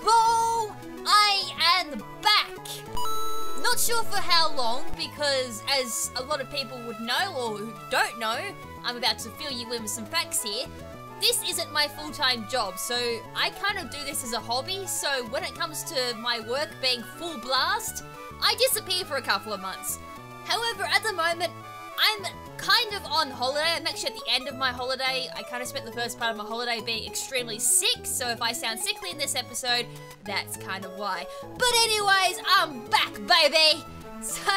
people! I am back! Not sure for how long, because as a lot of people would know, or who don't know, I'm about to fill you in with some facts here. This isn't my full-time job, so I kind of do this as a hobby, so when it comes to my work being full blast, I disappear for a couple of months. However, at the moment, I'm kind of on holiday. I'm actually at the end of my holiday. I kind of spent the first part of my holiday being extremely sick, so if I sound sickly in this episode, that's kind of why. But anyways, I'm back, baby! So,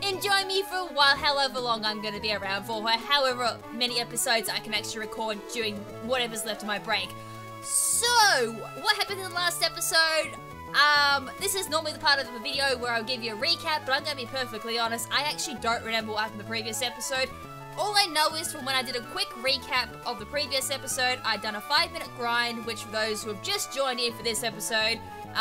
enjoy me for a while, however long I'm going to be around for, however many episodes I can actually record during whatever's left of my break. So, what happened in the last episode? This is normally the part of the video where I'll give you a recap, but I'm going to be perfectly honest, I actually don't remember what happened in the previous episode. All I know is from when I did a quick recap of the previous episode, I'd done a 5-minute grind, which for those who have just joined in for this episode,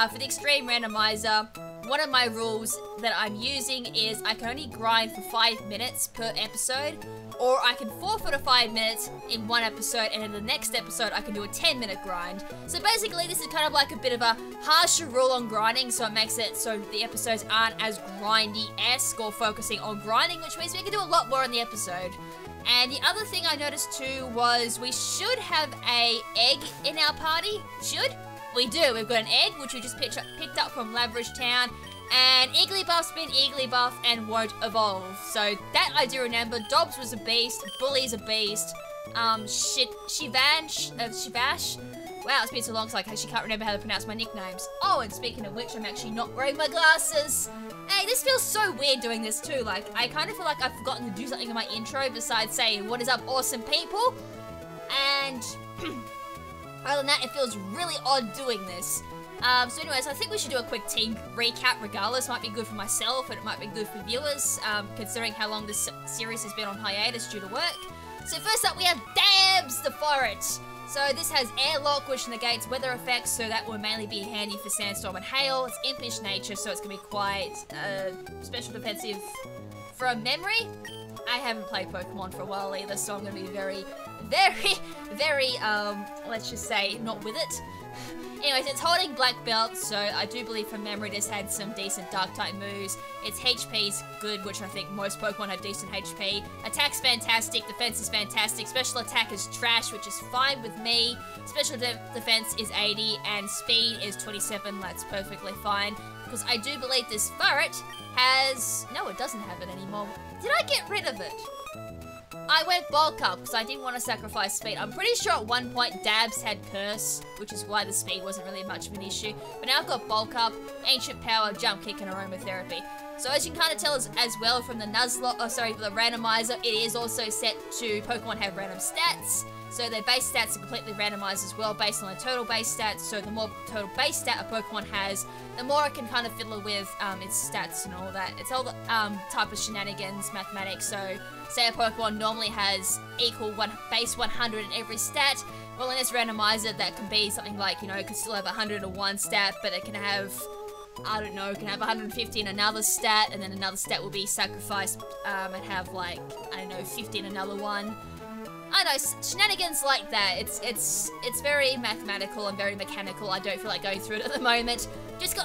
for the extreme randomizer, one of my rules that I'm using is I can only grind for 5 minutes per episode, or I can forfeit a 5 minutes in one episode, and in the next episode I can do a 10-minute grind. So basically this is kind of like a bit of a harsher rule on grinding, so it makes it so the episodes aren't as grindy-esque or focusing on grinding, which means we can do a lot more in the episode. And the other thing I noticed too was we should have a egg in our party. Should? We do. We've got an egg, which we just picked up from Lavish Town, and Igglybuff's been Igglybuff and won't evolve. So that I do remember. Dobbs was a beast. Bully's a beast. Shivash. Wow, it's been so long, so I actually can't remember how to pronounce my nicknames. Oh, and speaking of which, I'm actually not wearing my glasses. Hey, this feels so weird doing this too. Like, I kind of feel like I've forgotten to do something in my intro besides saying, "What is up, awesome people?" And other than that, it feels really odd doing this. So anyways, I think we should do a quick team recap regardless. Might be good for myself, and it might be good for viewers, considering how long this series has been on hiatus due to work. So first up, we have Dabs the Ferret. So this has Airlock, which negates weather effects, so that will mainly be handy for Sandstorm and Hail. It's impish nature, so it's going to be quite special defensive from memory. I haven't played Pokemon for a while either, so I'm going to be very, let's just say, not with it. Anyways, it's holding Black Belt, so I do believe from memory this had some decent Dark-type moves. Its HP's good, which I think most Pokemon have decent HP. Attack's fantastic, defense is fantastic, special attack is trash, which is fine with me. Special defense is 80, and speed is 27, that's perfectly fine. Because I do believe this ferret has... No, it doesn't have it anymore. Did I get rid of it? I went bulk up because I didn't want to sacrifice speed. I'm pretty sure at one point Dabs had Curse, which is why the speed wasn't really much of an issue. But now I've got bulk up, ancient power, jump kick, and aromatherapy. So as you can kind of tell as well from the Nuzlocke, the randomizer, it is also set to Pokemon have random stats. So their base stats are completely randomized as well based on their total base stats. So the more total base stat a Pokemon has, the more it can kind of fiddle with its stats and all that. It's all the type of shenanigans, mathematics. So say a Pokemon normally has equal base 100 in every stat. Well, in this randomizer, that can be something like, you know, it can still have 101 stat, but it can have, I don't know, it can have 150 in another stat, and then another stat will be sacrificed and have like, I don't know, 50 in another one. I know, shenanigans like that. It's very mathematical and very mechanical. I don't feel like going through it at the moment.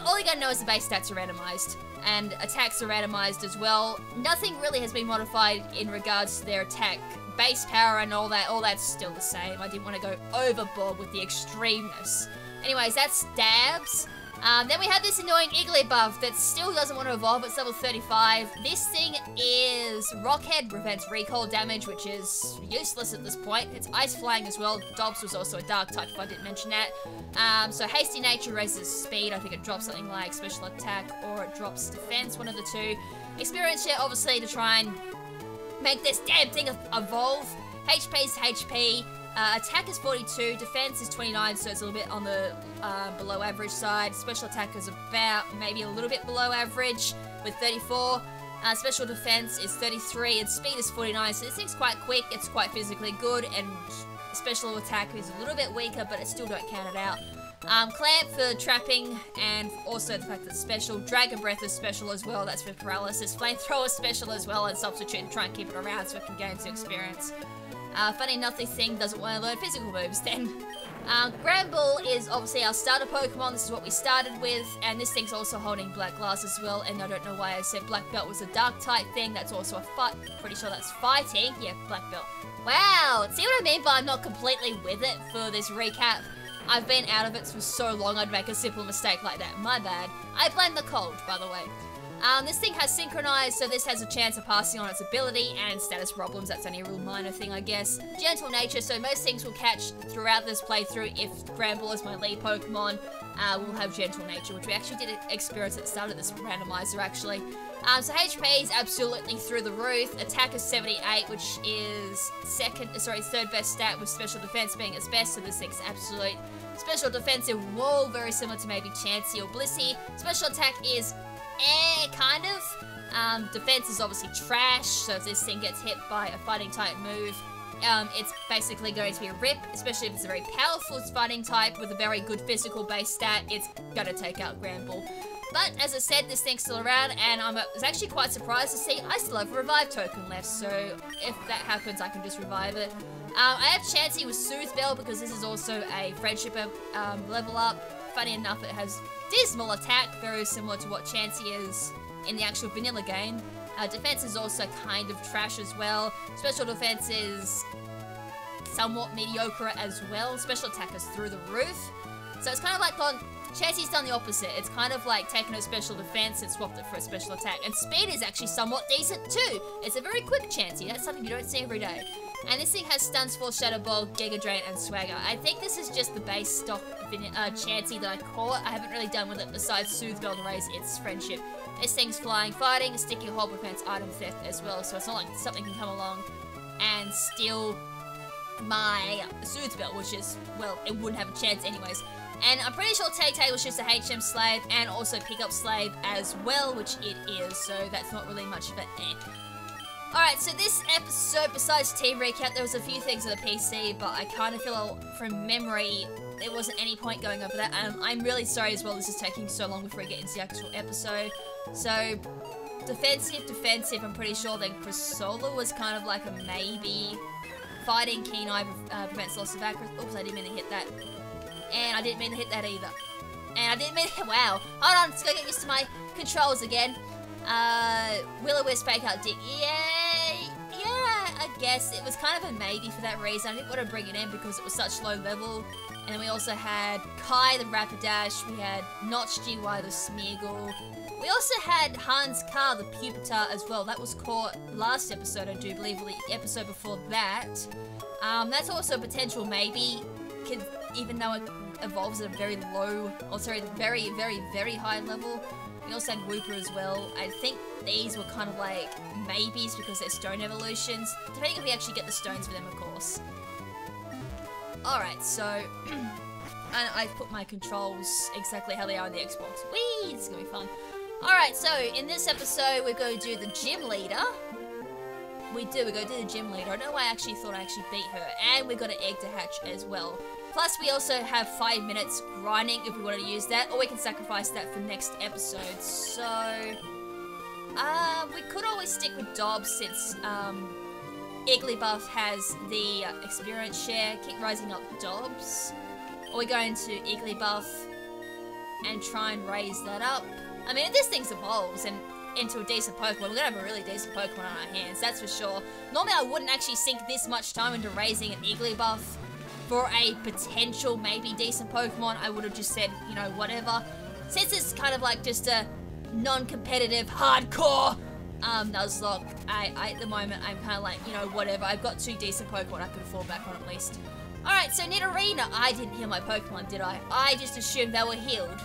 All you gotta know is the base stats are randomized. And attacks are randomized as well. Nothing really has been modified in regards to their attack. Base power and all that's still the same. I didn't want to go overboard with the extremeness. Anyways, that's Dabs. Then we have this annoying Igglybuff that still doesn't want to evolve. It's level 35. This thing is Rockhead, prevents recall damage, which is useless at this point. It's Ice Flying as well. Dobbs was also a Dark type, if I didn't mention that. So Hasty Nature raises speed. I think it drops something like Special Attack, or it drops Defense, one of the two. Experience Share, obviously, to try and make this damn thing evolve. HP is HP. Attack is 42, defense is 29, so it's a little bit on the below average side. Special attack is about maybe a little bit below average with 34. Special defense is 33 and speed is 49, so this thing's quite quick, it's quite physically good, and special attack is a little bit weaker, but it still don't count it out. Clamp for trapping, and also the fact that special. Dragon Breath is special as well, that's for paralysis. Flamethrower is special as well, and substitute and try and keep it around so it can gain some experience. Funny enough, this thing doesn't want to learn physical moves then. Granbull is obviously our starter Pokemon. This is what we started with, and this thing's also holding Black Glass as well, and I don't know why I said Black Belt was a dark type thing. That's also a fight. Pretty sure that's fighting. Yeah, Black Belt. Wow, see what I mean by I'm not completely with it for this recap? I've been out of it for so long I'd make a simple mistake like that. My bad. I blame the cold, by the way. This thing has synchronized, so this has a chance of passing on its ability, and status problems, that's only a real minor thing, I guess. Gentle nature, so most things will catch throughout this playthrough. If Granbull is my lead Pokemon, we'll have gentle nature, which we actually did experience at the start of this randomizer, actually. So HP is absolutely through the roof. Attack is 78, which is third best stat, with special defense being its best, so this thing's absolute special defensive wall, very similar to maybe Chansey or Blissey. Special attack is kind of. Defense is obviously trash, so if this thing gets hit by a fighting type move, it's basically going to be a rip, especially if it's a very powerful fighting type with a very good physical base stat. It's gonna take out Granbull. But as I said, this thing's still around, and I was actually quite surprised to see I still have a revive token left, so if that happens, I can just revive it. I have Chansey with Soothe Bell because this is also a friendship level up. Funny enough, it has dismal attack, very similar to what Chansey is in the actual vanilla game. Defense is also kind of trash as well. Special defense is somewhat mediocre as well. Special attack is through the roof. So it's kind of like Chansey's done the opposite. It's kind of like taken a special defense and swapped it for a special attack. And speed is actually somewhat decent too. It's a very quick Chansey. That's something you don't see every day. And this thing has Stunts, Force, Shadow Ball, Giga Drain, and Swagger. I think this is just the base stock Chansey that I caught. I haven't really done with it besides Soothe Bell to raise its friendship. This thing's flying, fighting, sticky hold prevents item theft as well, so it's not like something can come along and steal my Soothe Bell, which is, well, it wouldn't have a chance anyways. And I'm pretty sure Tay was just a HM slave and also pickup slave as well, which it is, so that's not really much of an Alright, so this episode, besides team recap, there was a few things on the PC, but I kind of feel from memory there wasn't any point going over that. I'm really sorry as well, this is taking so long before we get into the actual episode. So, defensive, I'm pretty sure that Cressola was kind of like a maybe. Fighting, Keen Eye prevents loss of accuracy. Oops, I didn't mean to hit that. And I didn't mean to hit that either. And I didn't mean to, wow. Hold on, let's go get used to my controls again. Will-O-Wisp fake out Dick. Yeah, I guess. It was kind of a maybe for that reason. I didn't want to bring it in because it was such low level. And then we also had Kai the Rapidash. We had Notch GY the Smeargle. We also had Hans Carr the Pupitar as well. That was caught last episode, I do believe, or the episode before that. That's also a potential maybe, even though it evolves at a very low, or sorry, very, very, very high level. We also had Wooper as well. I think these were kind of like maybes because they're stone evolutions, depending if we actually get the stones for them, of course. Alright, so, and I've put my controls exactly how they are on the Xbox. Whee! This is gonna be fun. Alright, so in this episode, we're going to do the gym leader. We're going to do the gym leader. I don't know why I actually thought I actually beat her. And we got an egg to hatch as well. Plus, we also have 5 minutes grinding if we want to use that. Or we can sacrifice that for next episode. So, we could always stick with Dobbs since Igglybuff has the experience share. Keep rising up Dobbs. Or we're going to Igglybuff and try and raise that up. I mean, if this thing evolves and into a decent Pokemon, we're going to have a really decent Pokemon on our hands, that's for sure. Normally, I wouldn't actually sink this much time into raising an Igglybuff for a potential maybe decent Pokemon. I would have just said, you know, whatever. Since it's kind of like just a non-competitive, hardcore Nuzlocke, at the moment, I'm kind of like, you know, whatever. I've got 2 decent Pokemon I can fall back on at least. Alright, so Nidorina. I didn't heal my Pokemon, did I? I just assumed they were healed.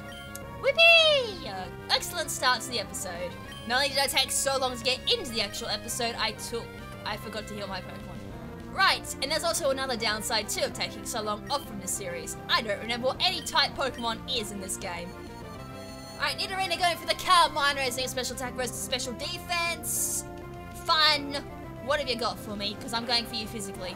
Whippy! Excellent start to the episode. Not only did I take so long to get into the actual episode, I forgot to heal my Pokemon. Right, and there's also another downside too of taking so long off from this series. I don't remember what any type Pokemon is in this game. Alright, Nidorina going for the Carmine, raising a special attack versus special defense. Fun. What have you got for me? Because I'm going for you physically.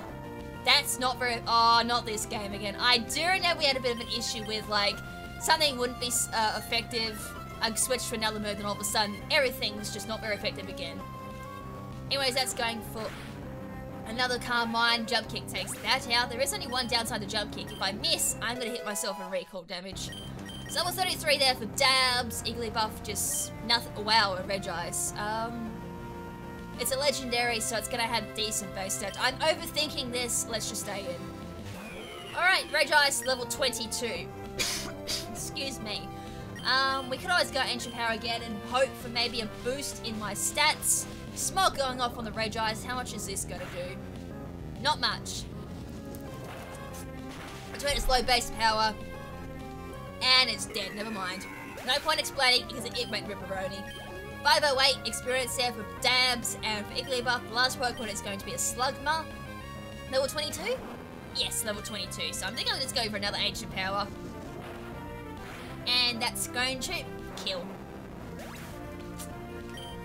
That's not very, oh, not this game again. I do know we had a bit of an issue with like, something wouldn't be effective. I switched to another move and all of a sudden everything was just not very effective again. Anyways, that's going for Another Calm Mind, Jump Kick takes that out. There is only one downside to Jump Kick. If I miss, I'm going to hit myself in recall damage. So level 33 there for Dabs. Igglybuff, just nothing. Wow, a Regice. It's a legendary, so it's going to have decent base stats. I'm overthinking this. Let's just stay in. Alright, Regice, level 22. Excuse me. We could always go Ancient Power again and hope for maybe a boost in my stats. Smog going off on the Regice. How much is this going to do? Not much. Between its low base power and it's dead. Never mind. No point explaining because it went Ripperoni. 508 experience there for Dabs, and for Igglybuff, the last Pokemon is going to be a Slugma. Level 22? Yes, level 22. So I'm thinking I'll just go for another Ancient Power. And that's going to kill.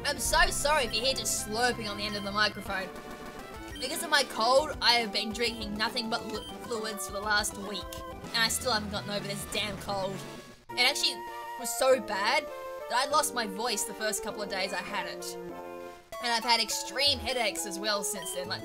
I'm so sorry if you hear just slurping on the end of the microphone. Because of my cold, I have been drinking nothing but fluids for the last week. And I still haven't gotten over this damn cold. It actually was so bad that I lost my voice the first couple of days I had it. And I've had extreme headaches as well since then. Like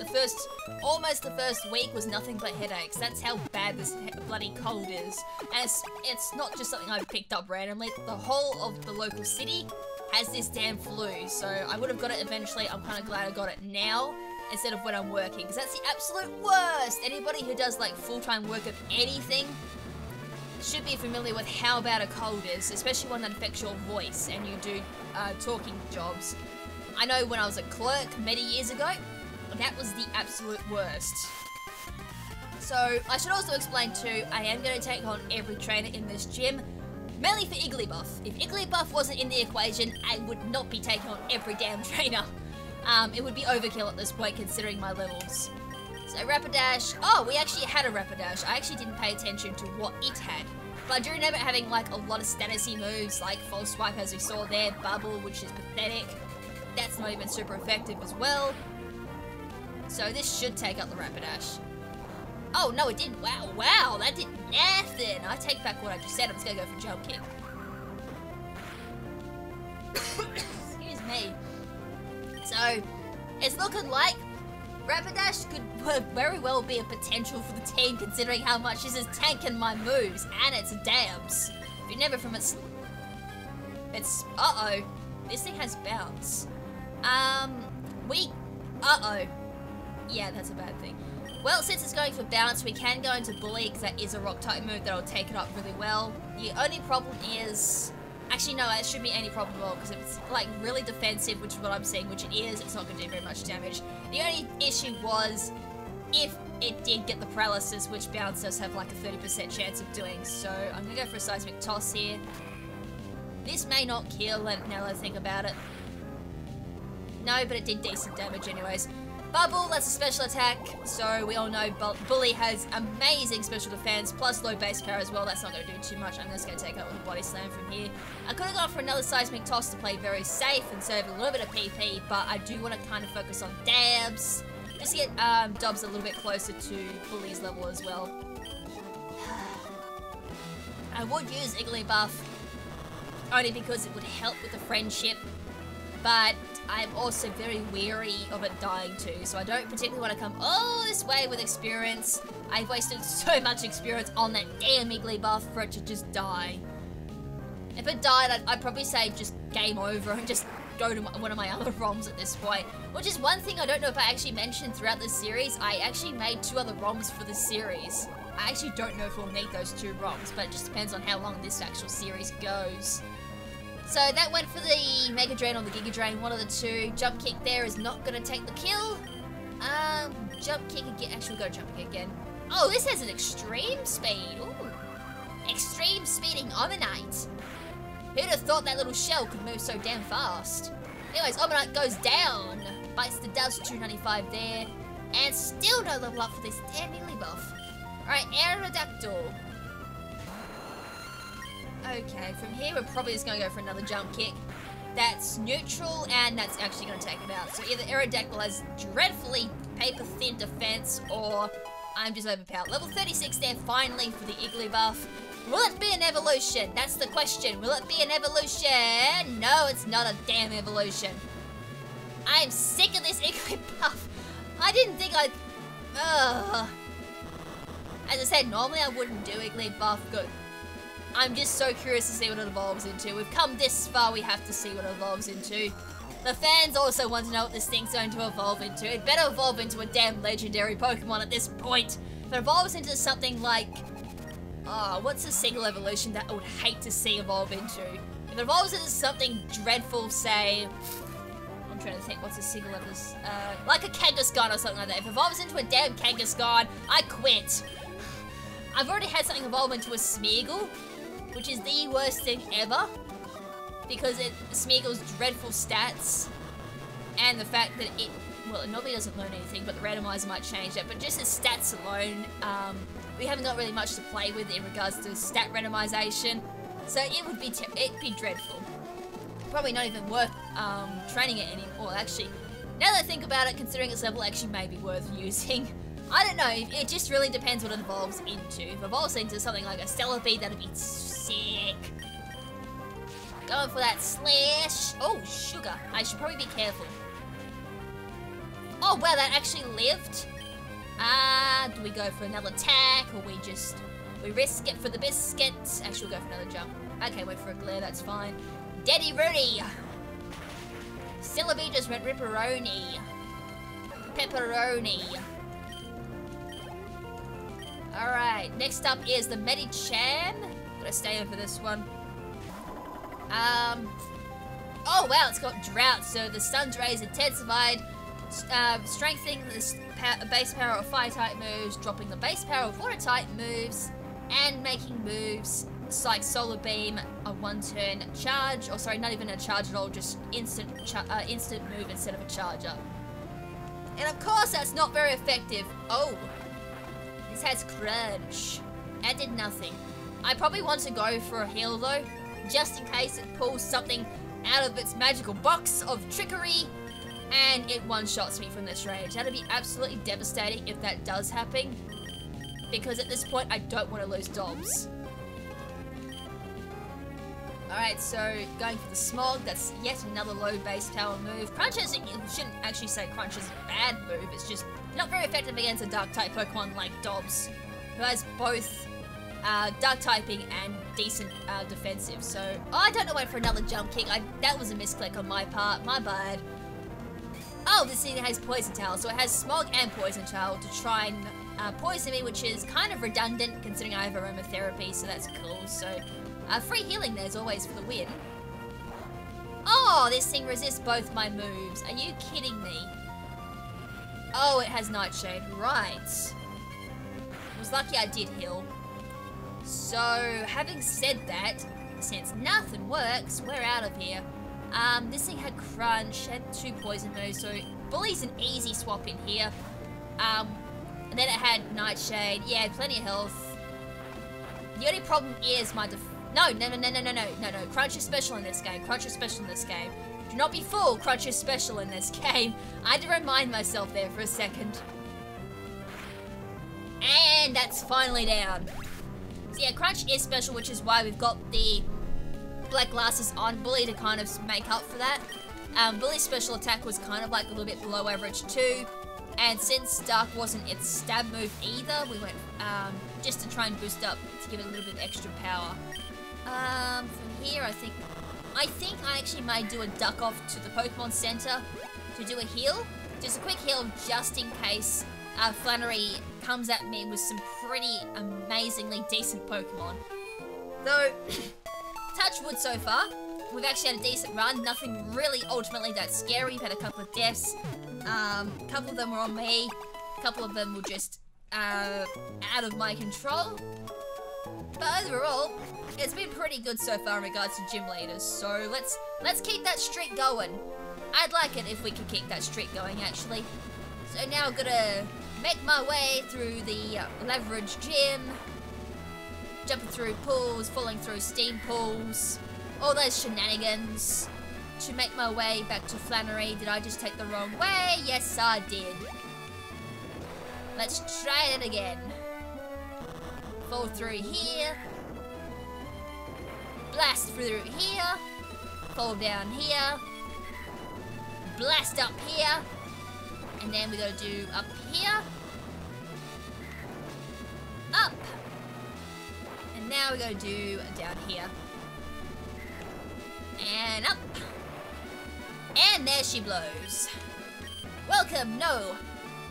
almost the first week was nothing but headaches. That's how bad this bloody cold is. And it's not just something I've picked up randomly. The whole of the local city has this damn flu. So I would have got it eventually. I'm kind of glad I got it now instead of when I'm working. Because that's the absolute worst. Anybody who does like full-time work of anything should be familiar with how bad a cold is. Especially one that affects your voice and you do talking jobs. I know when I was a clerk many years ago, that was the absolute worst. So, I should also explain too, I am going to take on every trainer in this gym, mainly for Igglybuff. If Igglybuff wasn't in the equation, I would not be taking on every damn trainer. It would be overkill at this point considering my levels. So, Rapidash. Oh, we actually had a Rapidash. I actually didn't pay attention to what it had. But I do remember having like a lot of statusy moves, like False Swipe as we saw there, Bubble, which is pathetic. That's not even super effective as well. So this should take out the Rapidash. Oh, no, it did. Wow, that did nothing. I take back what I just said. I'm just going to go for Jump Kick. Excuse me. So, it's looking like Rapidash could very well be a potential for the team considering how much this is tanking my moves and its dabs. If you never from its... Uh-oh. This thing has bounce. Yeah, that's a bad thing. Well, since it's going for bounce, we can go into Bully, because that is a rock type move that'll take it up really well. The only problem is... Actually, no, it shouldn't be any problem at all, because if it's, like, really defensive, which is what I'm saying, which it is, it's not going to do very much damage. The only issue was if it did get the paralysis, which bounce does have, like, a 30% chance of doing. So, I'm going to go for a Seismic Toss here. This may not kill, now that I think about it. No, but it did decent damage anyways. Bubble, that's a special attack, so we all know Bully has amazing special defense, plus low base power as well. That's not going to do too much. I'm just going to take out with a Body Slam from here. I could have gone for another Seismic Toss to play very safe and save a little bit of PP, but I do want to kind of focus on dabs, just to get Dubs a little bit closer to Bully's level as well. I would use Igglybuff, only because it would help with the friendship, but I'm also very weary of it dying too, so I don't particularly want to come all this way with experience. I've wasted so much experience on that damn Igglybuff for it to just die. If it died, I'd probably say just game over and just go to one of my other ROMs at this point, which is one thing I don't know if I actually mentioned throughout this series. I actually made 2 other ROMs for this series. I actually don't know if we'll need those 2 ROMs, but it just depends on how long this actual series goes. So that went for the Mega Drain or the Giga Drain, one of the 2. Jump Kick there is not going to take the kill. Jump Kick again. Actually, we'll go Jump Kick again. Oh, this has an Extreme Speed. Ooh. Extreme Speeding Omanite. Who'd have thought that little shell could move so damn fast? Anyways, Omanite goes down. Bites the dust, 295 there. And still no level up for this damn Igglybuff. Alright, Aerodactyl. Okay, from here we're probably just going to go for another Jump Kick. That's neutral, and that's actually going to take him out. So either Aerodactyl has dreadfully paper-thin defense, or I'm just overpowered. Level 36 there, finally, for the Igglybuff. Will it be an evolution? That's the question. Will it be an evolution? No, it's not a damn evolution. I am sick of this Igglybuff. I didn't think I'd... As I said, normally I wouldn't do Igglybuff. Good. I'm just so curious to see what it evolves into. We've come this far, we have to see what it evolves into. The fans also want to know what this thing's going to evolve into. It better evolve into a damn legendary Pokemon at this point. If it evolves into something like... Oh, what's a single evolution that I would hate to see evolve into? If it evolves into something dreadful, say... I'm trying to think, what's a single evolution? Like a Kangaskhan or something like that. If it evolves into a damn Kangaskhan, I quit. I've already had something evolve into a Smeargle, which is the worst thing ever. Because Smeargle's dreadful stats, and the fact that it normally doesn't learn anything, but the randomizer might change that. But just its stats alone, we haven't got really much to play with in regards to stat randomization. So it'd be dreadful. Probably not even worth training it anymore. Actually, now that I think about it, considering its level actually may be worth using. I don't know, it just really depends what it evolves into. If it evolves into something like a Celebi, that'd be sick. Going for that slash. Oh, sugar. I should probably be careful. Oh, wow, that actually lived. Do we go for another attack, or we risk it for the biscuit? Actually, we'll go for another jump. Okay, wait for a glare, that's fine. Daddy Rudy. Celebi just went ripperoni. Pepperoni. Alright, next up is the Medicham. Gotta stay over this one. Oh wow, it's got drought, so the sun's rays intensified, strengthening the base power of fire-type moves, dropping the base power of water-type moves, and making moves like Solar Beam, a one-turn charge, or sorry, not even a charge at all, just instant move instead of a charger. And of course, that's not very effective. Oh, this has Crunch. That did nothing. I probably want to go for a heal though, just in case it pulls something out of its magical box of trickery and it one-shots me from this range. That'd be absolutely devastating if that does happen, because at this point I don't want to lose Dobbs. Alright, so going for the Smog, that's yet another low base power move. Crunch is, you shouldn't actually say Crunch is a bad move, it's just not very effective against a Dark-type Pokemon like Dobbs, who has both Dark typing and decent defensive. So I don't know, wait for another jump kick. That was a misclick on my part, my bad. Oh, this thing has Poison Tail, so it has Smog and Poison Tail to try and poison me, which is kind of redundant considering I have aromatherapy, so that's cool. So free healing there's always for the win. Oh, this thing resists both my moves. Are you kidding me? Oh, it has Nightshade, right. I was lucky I did heal. So, having said that, since nothing works, we're out of here. This thing had Crunch, had 2 poison moves, so Bully's an easy swap in here. And then it had Nightshade, yeah, plenty of health. The only problem is my No, Crunch is special in this game, Crunch is special in this game. Do not be fooled, Crunch is special in this game. I had to remind myself there for a second. And that's finally down. So yeah, Crunch is special, which is why we've got the black glasses on Bully to kind of make up for that. Bully's special attack was kind of like a little bit below average too. And since Dark wasn't its stab move either, we went just to try and boost up to give it a little bit of extra power. From here, I think I actually may do a duck off to the Pokemon Center to do a heal. Just a quick heal just in case Flannery comes at me with some pretty amazingly decent Pokemon. Though, touch wood so far, we've actually had a decent run. Nothing really ultimately that scary. We've had a couple of deaths. A couple of them were on me. A couple of them were just out of my control. But overall, it's been pretty good so far in regards to gym leaders. So let's keep that streak going. I'd like it if we could keep that streak going, actually. So now I'm gonna make my way through the leverage gym, jumping through pools, falling through steam pools, all those shenanigans, to make my way back to Flannery. Did I just take the wrong way? Yes, I did. Let's try it again. Fall through here, blast through here, fall down here, blast up here, And then we gotta do up here. Up. And now we gotta do down here. And up. And there she blows. Welcome, no.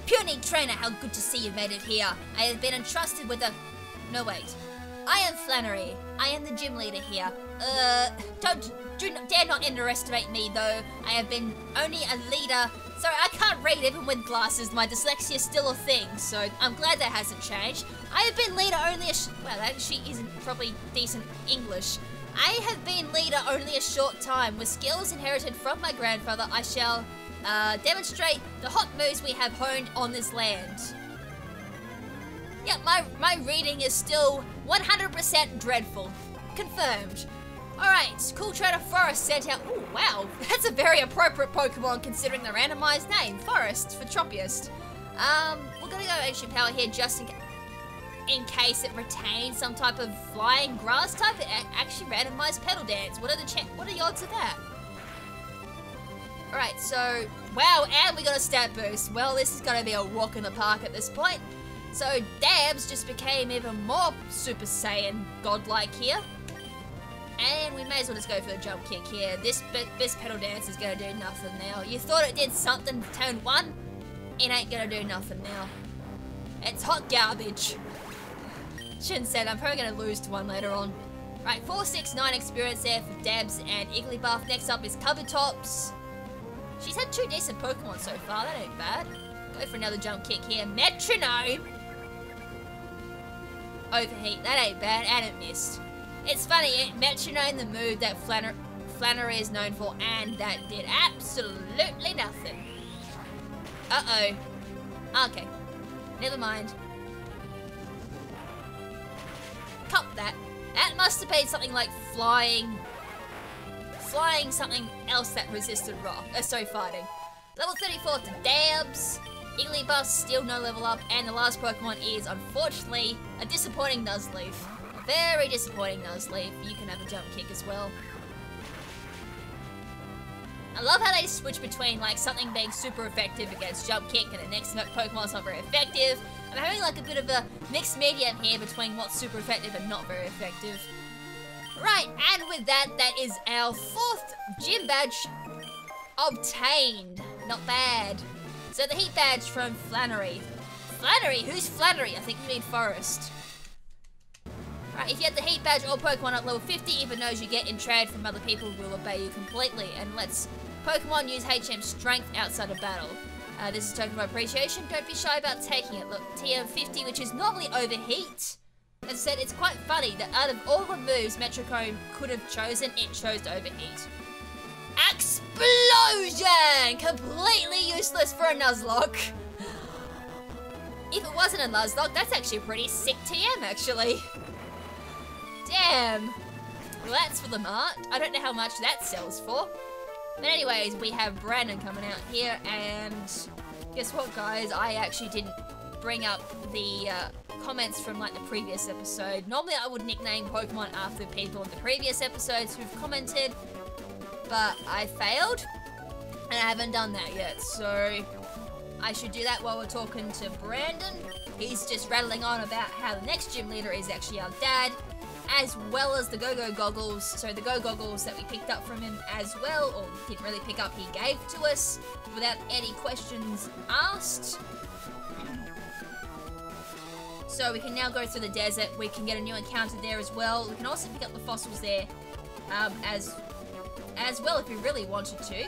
Puny trainer, how good to see you made it here. I have been entrusted with a... No, wait. I am Flannery. I am the gym leader here. Dare not underestimate me, though. I have been only a leader. Sorry, I can't read even with glasses. My dyslexia is still a thing, so I'm glad that hasn't changed. I have been leader only well, that actually isn't probably decent English. I have been leader only a short time. With skills inherited from my grandfather, I shall demonstrate the hot moves we have honed on this land. Yeah, my reading is still 100% dreadful. Confirmed. Alright, cool trainer Forest sent out... Oh, wow. That's a very appropriate Pokemon considering the randomized name. Forest for Choppiest. We're gonna go Ancient Power here just in case it retains some type of flying grass type. It actually randomized Petal Dance. What are the odds of that? Alright, so... Wow, and we got a stat boost. Well, this is gonna be a walk in the park at this point. So, Dabs just became even more Super Saiyan godlike here. And we may as well just go for the jump kick here. This Petal Dance is gonna do nothing now. You thought it did something turn 1? It ain't gonna do nothing now. It's hot garbage. Shouldn't say that, I'm probably gonna lose to one later on. Right, 469 experience there for Dabs and Igglybuff. Next up is Covertops. She's had 2 decent Pokemon so far, that ain't bad. Go for another jump kick here. Metronome! Overheat, that ain't bad, and it missed. It's funny, Metronome, the move that Flannery is known for, and that did absolutely nothing. Uh-oh. Okay. Never mind. Cop that. That must have been something like flying something else that resisted rock. Fighting. Level 34 to Dabs. Igglybuff, still no level up, and the last Pokemon is, unfortunately, a disappointing Nuzleaf. A very disappointing Nuzleaf. You can have a jump kick as well. I love how they switch between, like, something being super effective against jump kick and the next Pokemon's not very effective. I'm having, like, a bit of a mixed medium here between what's super effective and not very effective. Right, and with that, that is our 4th gym badge obtained. Not bad. So the heat badge from Flannery. Flannery? Who's Flannery? I think you mean Forest. Right, if you have the heat badge, all Pokemon at level 50, even those you get in trade from other people will obey you completely, and lets Pokemon use HM strength outside of battle. This is a token of appreciation. Don't be shy about taking it. Look, TM50, which is normally overheat. As I said, it's quite funny that out of all the moves Metrocomb could have chosen, it chose overheat. Explosion! Completely useless for a Nuzlocke. If it wasn't a Nuzlocke, that's actually a pretty sick TM, actually. Damn. Well, that's for the mart. I don't know how much that sells for. But anyways, we have Brandon coming out here, and guess what, guys? I actually didn't bring up the comments from, like, the previous episode. Normally, I would nickname Pokemon after people in the previous episodes who've commented, but I failed, and I haven't done that yet, so I should do that while we're talking to Brandon. He's just rattling on about how the next gym leader is actually our dad, as well as the Go-Go Goggles. So the Go Goggles that we picked up from him as well, or didn't really pick up, he gave to us without any questions asked. So we can now go through the desert. We can get a new encounter there as well. We can also pick up the fossils there as well if we really wanted to.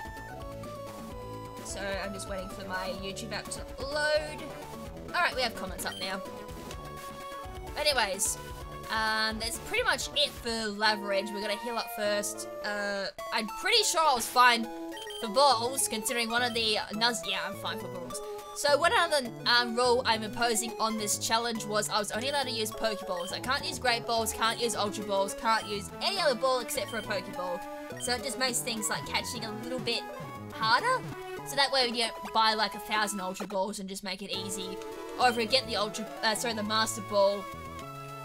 So I'm just waiting for my YouTube app to load. Alright, we have comments up now. Anyways, that's pretty much it for Laveridge. We're gonna heal up first. I'm pretty sure I was fine for balls, considering one of the yeah, I'm fine for balls. So one other rule I'm imposing on this challenge was I was only allowed to use Pokeballs. I can't use Great Balls, can't use Ultra Balls, can't use any other ball except for a Pokeball. So it just makes things like catching a little bit harder. So that way we don't buy like 1,000 Ultra Balls and just make it easy. Or if we get the the Master Ball,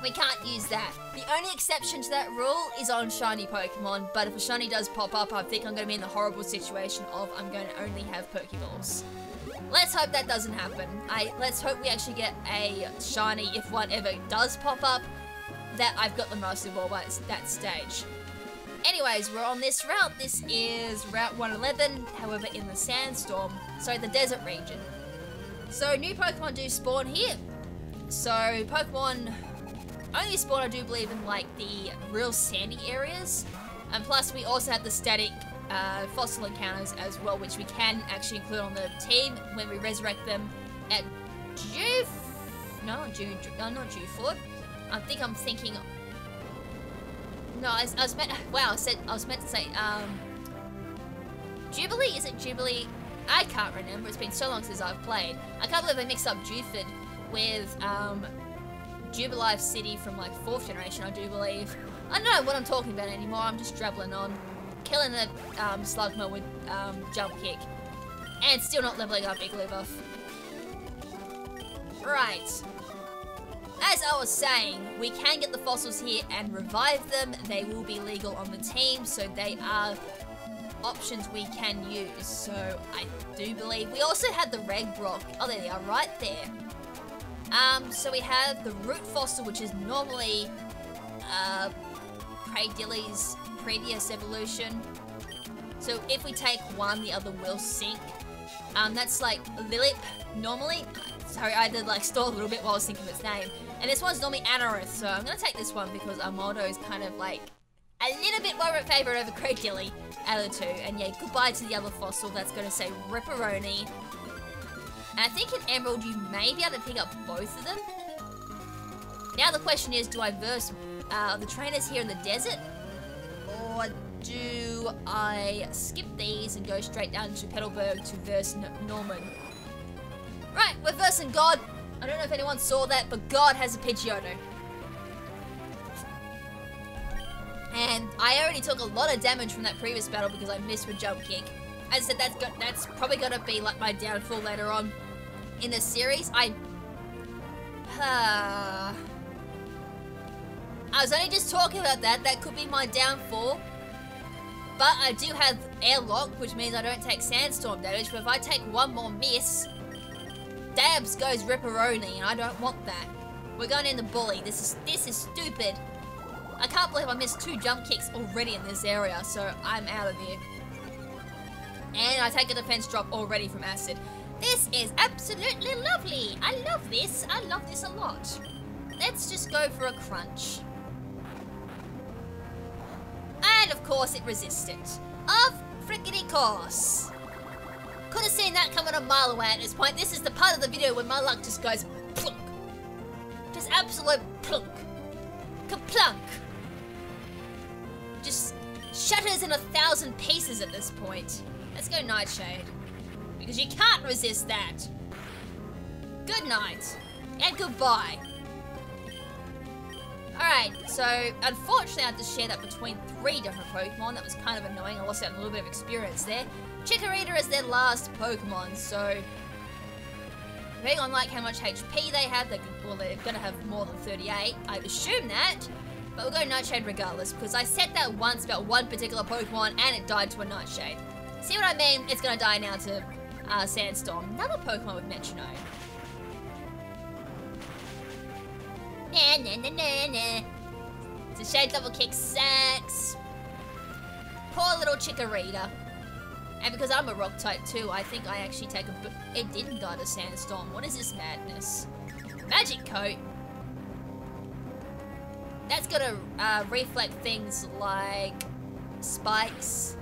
we can't use that. The only exception to that rule is on shiny Pokemon, but if a shiny does pop up, I think I'm going to be in the horrible situation of I'm going to only have Pokeballs. Let's hope that doesn't happen. Let's hope we actually get a shiny if one ever does pop up, that I've got the Master Ball by that stage. Anyways, we're on this route. This is Route 111, however in the Sandstorm, so the desert region. So new Pokemon do spawn here. So Pokemon only spawn, I do believe, in like the real sandy areas. And plus we also have the static fossil encounters as well, which we can actually include on the team when we resurrect them at not Juford. I think I'm thinking. No, I was meant. Wow, I was meant to say Jubilee. Is it Jubilee? I can't remember. It's been so long since I've played. I can't believe I mixed up Juford with Jubilife City from like 4th generation, I do believe. I don't know what I'm talking about anymore. I'm just drabbling on, killing the Slugma with Jump Kick, and still not leveling up Igglybuff. Right. As I was saying, we can get the fossils here and revive them. They will be legal on the team, so they are options we can use. So I do believe we also had the Regbrock. Oh, there they are, right there. So we have the root fossil, which is normally Cradilly's previous evolution. So if we take one, the other will sink. That's like Lilip normally. Sorry, I did like stall a little bit while I was thinking of its name. And this one's normally Anorith, so I'm gonna take this one because Armaldo is kind of like a little bit more of a favourite over Cradilly out of the two. And yeah, goodbye to the other fossil. That's gonna say Ripperoni. And I think in Emerald you may be able to pick up both of them. Now the question is, do I verse the trainers here in the desert? Or do I skip these and go straight down to Petalburg to verse Norman? Right, we're versing God. I don't know if anyone saw that, but God has a Pidgeotto. And I already took a lot of damage from that previous battle because I missed with Jump Kick. As I said, that's probably going to be like my downfall later on in the series. I was only just talking about that. That could be my downfall. But I do have Airlock, which means I don't take Sandstorm damage. But if I take one more miss, Dabs goes Ripperoni, and I don't want that. We're going in the Bully. This is stupid. I can't believe I missed 2 Jump Kicks already in this area, so I'm out of here. And I take a defense drop already from Acid. This is absolutely lovely. I love this. I love this a lot. Let's just go for a crunch. And of course it resisted. Of frickety course. Could have seen that coming a mile away at this point. This is the part of the video where my luck just goes plunk. Just absolute plunk. Kaplunk. Just shatters in 1,000 pieces at this point. Let's go Nightshade. Because you can't resist that. Good night. And goodbye. Alright, so unfortunately I had to share that between 3 different Pokemon. That was kind of annoying. I lost out a little bit of experience there. Chikorita is their last Pokemon, so depending on like how much HP they have, they're gonna have more than 38. I assume that. But we'll go Nightshade regardless, because I said that once about one particular Pokemon and it died to a Nightshade. See what I mean? It's gonna die now to Sandstorm. Another Pokemon with Metronome. Nah, nah, nah, nah, nah. It's a Shade Double Kick sucks. Poor little Chikorita. And because I'm a Rock type too, I think I actually take a... It didn't die to Sandstorm. What is this madness? Magic Coat. That's gonna reflect things like spikes,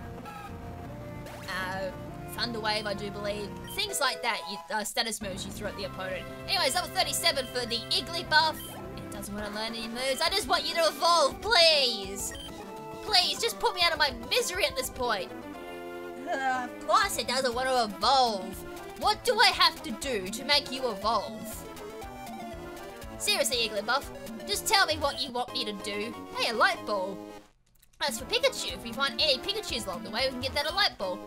Thunder Wave, I do believe. Things like that, status moves you throw at the opponent. Anyways, level 37 for the Igglybuff. It doesn't want to learn any moves. I just want you to evolve, please. Please, just put me out of my misery at this point. Of course it doesn't want to evolve. What do I have to do to make you evolve? Seriously, Igglybuff, just tell me what you want me to do. Hey, a light ball. As for Pikachu, if we find any Pikachus along the way, we can get that a light ball.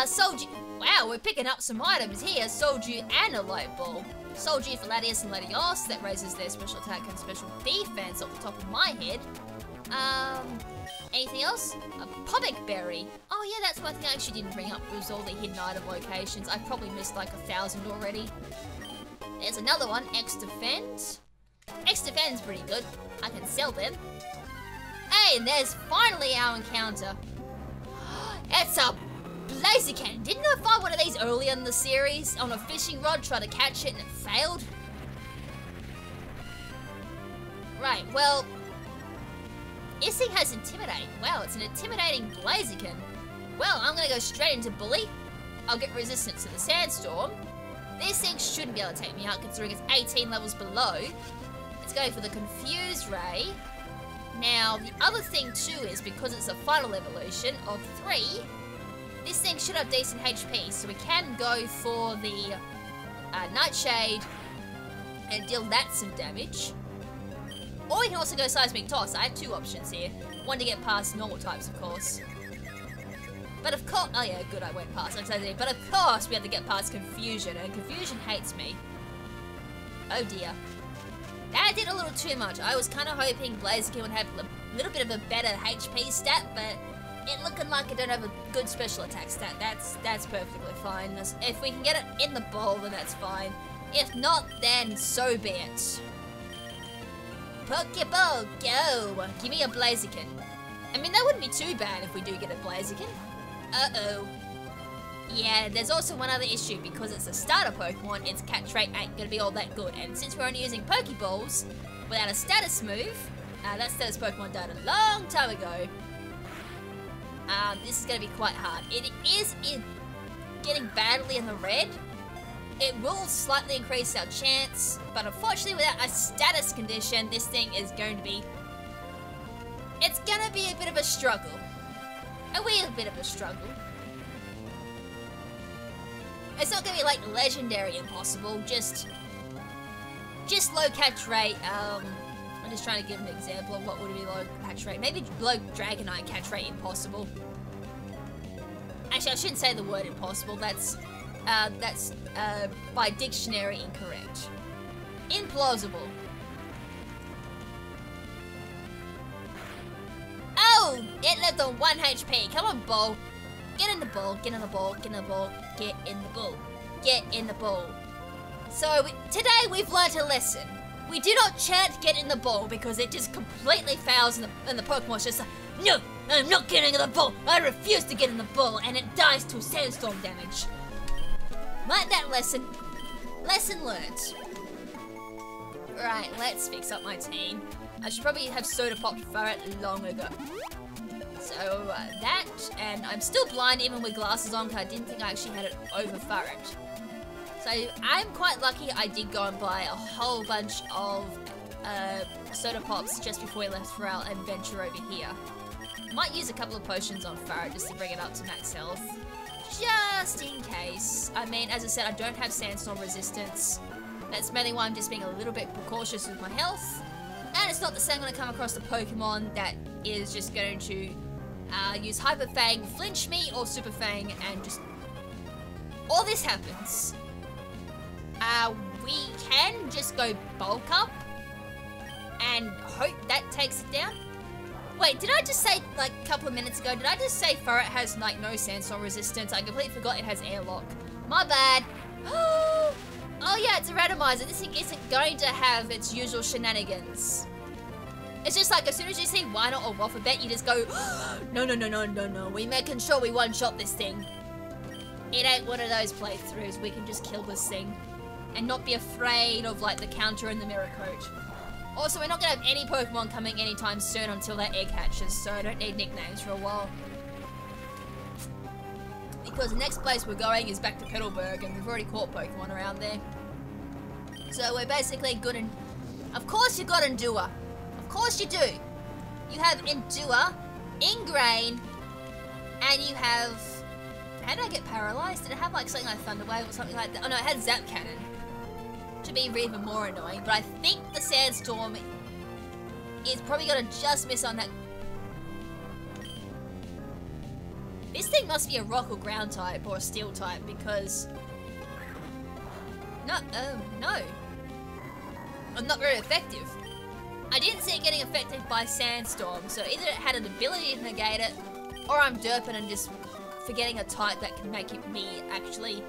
Soldier. Wow, we're picking up some items here. Soldier and a light ball. Soldier for Latios and Latios. That raises their special attack and special defense off the top of my head. Anything else? A Pomic Berry. Oh yeah, that's one thing I actually didn't bring up. It was all the hidden item locations. I probably missed like 1,000 already. There's another one, X Defend. X Defend's pretty good. I can sell them. Hey, and there's finally our encounter. It's a Blaziken. Didn't I find one of these earlier in the series on a fishing rod, try to catch it and it failed? Right, well, this thing has Intimidate. Wow, it's an intimidating Blaziken. Well, I'm gonna go straight into Bully. I'll get resistance to the Sandstorm. This thing shouldn't be able to take me out considering it's 18 levels below. It's going for the Confused Ray. Now, the other thing too is because it's a final evolution of 3, this thing should have decent HP, so we can go for the Nightshade and deal that some damage. Or we can also go Seismic Toss. I have 2 options here. One to get past normal types, of course. But of course, oh yeah, good, I went past. But of course, we have to get past Confusion, and Confusion hates me. Oh dear. That did a little too much. I was kind of hoping Blaziken would have a little bit of a better HP stat, but it looking like I don't have a good special attack stat. That's perfectly fine. If we can get it in the bowl, then that's fine. If not, then so be it. Pokeball, go! Give me a Blaziken. I mean, that wouldn't be too bad if we do get a Blaziken. Uh-oh. Yeah, there's also one other issue. Because it's a starter Pokemon, its catch rate ain't gonna be all that good. And since we're only using Pokeballs without a status move, that status Pokemon died a long time ago. This is gonna be quite hard. It is getting badly in the red. It will slightly increase our chance, but unfortunately without a status condition, this thing is going to be... It's gonna be a bit of a struggle. A weird bit of a struggle. It's not gonna be like legendary impossible, just low catch rate. I'm just trying to give an example of what would be low catch rate. Maybe low Dragonite catch rate impossible. Actually, I shouldn't say the word impossible. That's by dictionary incorrect. Implausible. Oh! It left on 1 HP. Come on, ball. Get in the ball. Get in the ball. Get in the ball. Get in the ball. Get in the ball. So, today we've learnt a lesson. We do not chant get in the ball because it just completely fails and the Pokemon's just like, no, I'm not getting in the ball. I refuse to get in the ball, and it dies to sandstorm damage. Learned that lesson. Lesson learnt. Right, let's fix up my team. I should probably have soda popped Ferret long ago. So that, and I'm still blind even with glasses on because I didn't think I actually had it over Ferret. So I'm quite lucky I did go and buy a whole bunch of soda pops just before we left for our adventure over here. Might use a couple of potions on Ferret just to bring it up to max health. Just in case. I mean, as I said, I don't have sandstorm resistance. That's mainly why I'm just being a little bit precautious with my health. And it's not the same I'm going to come across a Pokemon that is just going to use Hyper Fang, flinch me, or Super Fang, and just... all this happens. We can just go bulk up and hope that takes it down. Wait, did I just say, like, a couple of minutes ago, did I just say Ferret has, like, no sandstorm resistance? I completely forgot it has airlock. My bad. Oh, yeah, it's a randomizer. This thing isn't going to have its usual shenanigans. It's just like, as soon as you see Whiner or Waffabet, you just go, no. We're making sure we one-shot this thing. It ain't one of those playthroughs. We can just kill this thing. And not be afraid of, like, the counter and the mirror coat. Also, we're not going to have any Pokemon coming anytime soon until that egg hatches, so I don't need nicknames for a while. Because the next place we're going is back to Petalburg, and we've already caught Pokemon around there. So we're basically good and... Of course you got Endure. Of course you do. You have Endure, Ingrain, and you have... How did I get paralyzed? Did it have like something like Thunder Wave or something like that? Oh no, it had Zap Cannon. To be even more annoying, but I think the Sandstorm is probably gonna just miss on that. This thing must be a rock or ground type or a steel type because... No, no. I'm not very effective. I didn't see it getting affected by Sandstorm, so either it had an ability to negate it, or I'm derping and just forgetting a type that can make me actually...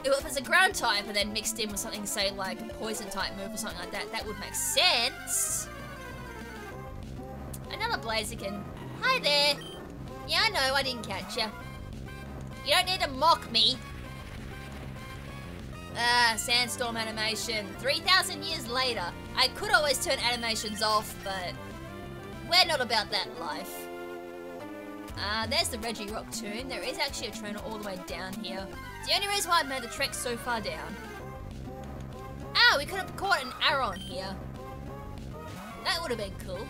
If it's a ground type and then mixed in with something, say like a poison type move or something like that, that would make sense. Another Blaziken. Hi there. Yeah, I know, I didn't catch ya. You don't need to mock me. Sandstorm animation. 3,000 years later. I could always turn animations off, but we're not about that life. There's the Reggie Rock Tomb. There is actually a trainer all the way down here. It's the only reason why I made the trek so far down. We could have caught an Aron here. That would have been cool.